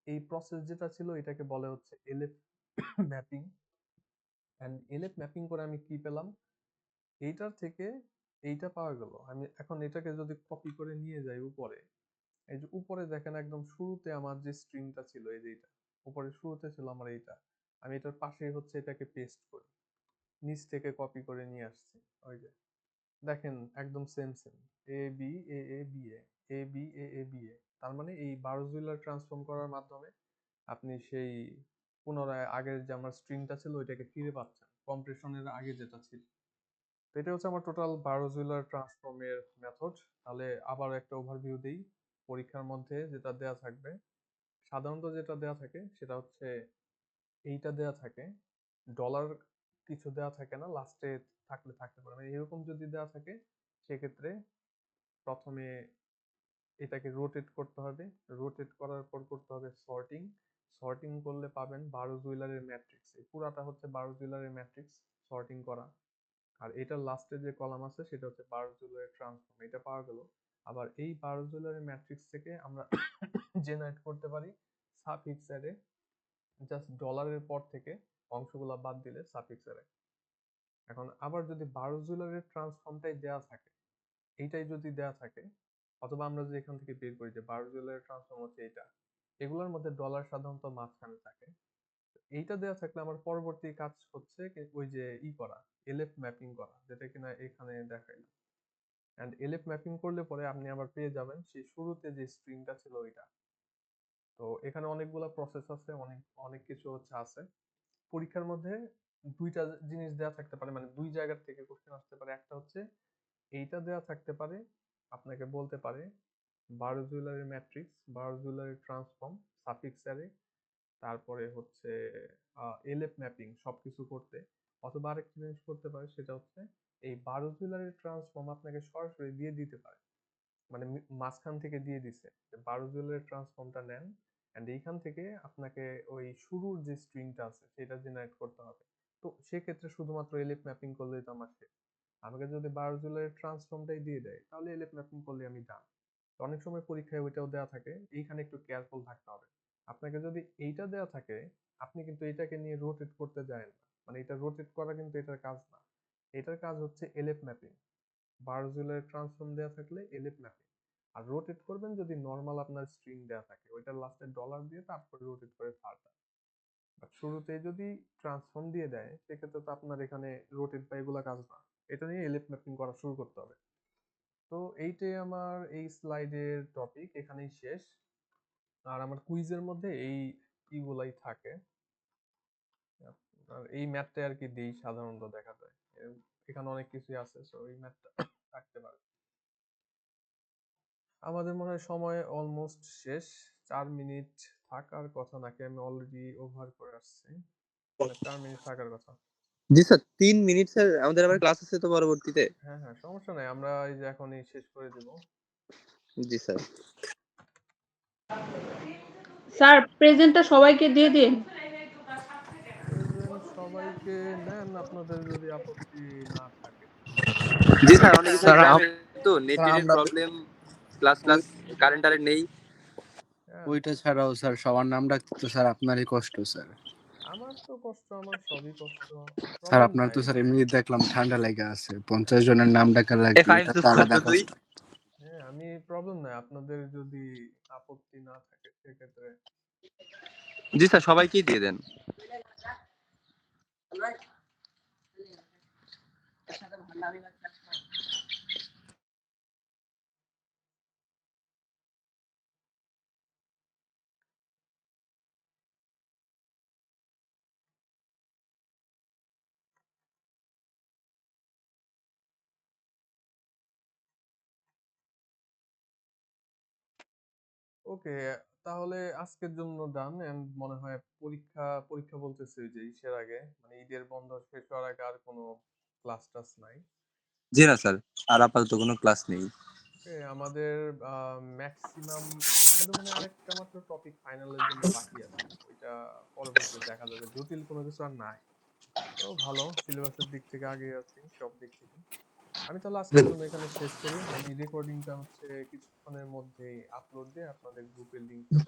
এই প্রসেস যেটা ছিল এটাকে বলে হচ্ছে LF mapping. And LF mapping করে আমি কি পেলাম, এইটার থেকে এইটা পাওয়া গেল। আমি এখন এটাকে যদি কপি করে নিয়ে যাই উপরে, এই যে উপরে দেখেন একদম শুরুতে আমার যে স্ট্রিংটা ছিল, এই যে এটা উপরে শুরুতে ছিল আমার এইটা, আমি এটার পাশেই হচ্ছে এটাকে পেস্ট করি, নিচ থেকে কপি করে নিয়ে আসছি। ওই যে দেখেন একদম same A B A A B A, A B A A B এ। তার মানে এই বারোজুইলার ট্রান্সফর্ম করার মাধ্যমে আপনি সেই পুনরায় আগের যে আমার স্ট্রিংটা ছিল ওইটাকে ফিরে পাচ্ছেন, কম্প্রেশনের আগে যেটা ছিল। তো এটা হচ্ছে আমার টোটাল বারোজুইলার ট্রান্সফর্মের মেথড। তাহলে আবার একটা ওভারভিউ দিই। পরীক্ষার মধ্যে যেটা দেয়া থাকবে, সাধারণত যেটা দেয়া থাকে সেটা হচ্ছে এইটা দেয়া থাকে, ডলার কিছু দেয়া থাকে না, লাস্টে থাকলে থাকতে পারে। মানে এরকম যদি দেয়া থাকে সেক্ষেত্রে প্রথমে এটাকে রোটেট করতে হবে, রোটেট করার পর করতে হবে সর্টিং। সর্টিং করলে পাবেন বারোজুইলারের ম্যাট্রিক্স। এই পুরাটা হচ্ছে বারোজুইলারের ম্যাট্রিক্স সর্টিং করা। আর এটার লাস্টে যে কলাম আছে সেটা হচ্ছে বারোজুইলারের ট্রান্সফর্ম, এটা পাওয়া গেল। আবার এই বারোজুইলারের ম্যাট্রিক্স থেকে আমরা জেনারেট করতে পারি সাফিক্স অ্যারে, জাস্ট ডলারের পর থেকে অংশগুলো বাদ দিলে সাফিক্স অ্যারে। এখন আবার যদি বারোজুইলারের ট্রান্সফর্মটাই দেয়া থাকে, এইটাই যদি দেয়া থাকে, অথবা আমরা যদি এখান থেকে বের করি যে বারোজুইলারের ট্রান্সফর্ম হচ্ছে এইটা, এগুলোর মধ্যে ডলার সাধারণত মাঝখানে থাকে। এইটা দেয়া থাকলে আমার পরবর্তী কাজ হচ্ছে ওই যে করা, এলএফ ম্যাপিং করা, যেটা কিনা এখানে দেখাইলাম। এন্ড এলএফ ম্যাপিং করলে পরে আপনি আবার পেয়ে যাবেন সেই শুরুতে যে স্ট্রিংটা ছিল ওইটা। তো এখানে অনেকগুলা প্রসেস আছে, অনেক অনেক কিছু হচ্ছে আছে। পরীক্ষার মধ্যে দুইটা জিনিস দেয়া থাকতে পারে, মানে দুই জায়গা থেকে কোশ্চেন আসতে পারে। একটা হচ্ছে এইটা দেয়া থাকতে পারে, আপনাকে বলতে পারে বারোজুইলারের ম্যাট্রিক্স, বারোজুইলারের ট্রান্সফর্ম, সাফিক্স অ্যারে, তারপরে হচ্ছে এলএফ ম্যাপিং সবকিছু করতে। অথবা আরেকটা জিনিস করতে পারে, সেটা হচ্ছে এই বারোজুইলারের ট্রান্সফর্ম আপনাকে সরাসরি দিয়ে দিতে পারে, মানে মাঝখান থেকে দিয়ে দিছে যে বারোজুইলারের ট্রান্সফর্মটা নেন, এন্ড এইখান থেকে আপনাকে ওই শুরুর যে স্ট্রিংটা আছে সেটা জেনারেট করতে হবে। তো সেক্ষেত্রে শুধুমাত্র এলএফ ম্যাপিং করলেই তো আমার শেষ। আমাকে যদি বারোজুইলারের ট্রান্সফর্মটাই দিয়ে দেয় তাহলে এলএফ ম্যাপিং করলে আমি ডান। তো অনেক সময় পরীক্ষায় ওইটাও দেওয়া থাকে, এইখানে একটু কেয়ারফুল থাকতে হবে। আপনাকে যদি এইটা দেওয়া থাকে, আপনি কিন্তু এটাকে নিয়ে রোটেট করতে যায় না, মানে এটা রোটেট করা কিন্তু এটার কাজ না। এটার কাজ হচ্ছে এলএফ ম্যাপিং। বারোজুইলারের ট্রান্সফর্ম দেওয়া থাকলে এলএফ ম্যাপিং। আর রোটেট করবেন যদি নর্মাল আপনার স্ট্রিং দেওয়া থাকে, ওইটার লাস্টে ডলার দিয়ে তারপরে রোটেট করে ফার্দার। বাট শুরুতে যদি ট্রান্সফর্ম দিয়ে দেয় সেক্ষেত্রে তো আপনার এখানে রোটেট বা এগুলা কাজ না, এটা নিয়ে এলএফ ম্যাপিং করা শুরু করতে হবে। তো এইটাই আমার এই স্লাইডের টপিক, এখানেই শেষ। আর আমার কুইজের মধ্যে এই ইগুলাই থাকে, আর এই ম্যাথটা আর কি দিই সাধারণত দেখা যায়। এখানে অনেক কিছুই আছে, সো এই ম্যাথটা থাকতে পারে। আমাদের মনে হয় সময় অলমোস্ট শেষ। 4 মিনিট থাকার কথা নাকি আমি অলরেডি ওভার করে আসছি, 4 মিনিট থাকার কথা। জি স্যার, 3 মিনিট স্যার, আমাদের আবার ক্লাস আছে তো পরবর্তীতে। হ্যাঁ হ্যাঁ, সমস্যা নাই, আমরা এই যে এখনই শেষ করে দিব। জি স্যার। স্যার প্রেজেন্টটা সবাইকে দিয়ে দিন। প্রেজেন্ট সবাইকে নেন আপনাদের যদি আপত্তি না থাকে। জি স্যার, অনেক কিছু স্যার গ্রামে তো নেট স্যার এর আমরা প্রবলেম, প্লাস কারেন্ট নেই। হ্যাঁ, ওইটা ছাড়াও স্যার সবার নাম ডাকতে তো স্যার আপনারই কষ্ট স্যার। আমার তো কষ্ট, আমার সবই কষ্ট, স্যার প্রবলেম আপনার নাই। তো স্যার এমনি দেখলাম ঠান্ডা লেগে আছে, 50 জনের নাম ডাকা এ লাগবে, ফাইল এটা চুজ তো কর আলাদা তো তুই। কষ্ট। হ্যাঁ, আমি প্রবলেম নাই, আপনাদের যদি আপত্তি না থাকে সেক্ষেত্রে। জি স্যার, সবাইকেই দিয়ে দেন। ওকে, তাহলে আজকের জন্য ডান। এন্ড মনে হয় পরীক্ষা বলতেছে ওই যে ঈদের আগে, মানে ঈদের বন্ধ শেষ হওয়ার আগে আর কোনো ক্লাস টাস নাই। জি না স্যার, আর আপাতত কোনো ক্লাস নেই। ওকে, আমাদের ম্যাক্সিমাম, আমাদের মনে হয় আরেকটা মাত্র টপিক ফাইনালের জন্য বাকি আছে, ওইটা পরবর্তীতে দেখা যাবে, জটিল কোনো কিছু আর নাই। তো ভালো, সিলেবাসের দিক থেকে আগে আছি সব দিক থেকে। আমি তাহলে আজকের জন্য এখানে শেষ করি। আমি রেকর্ডিংটা হচ্ছে কিছুক্ষণের মধ্যেই আপলোড দিয়ে আপনাদের গ্রুপের লিংকটা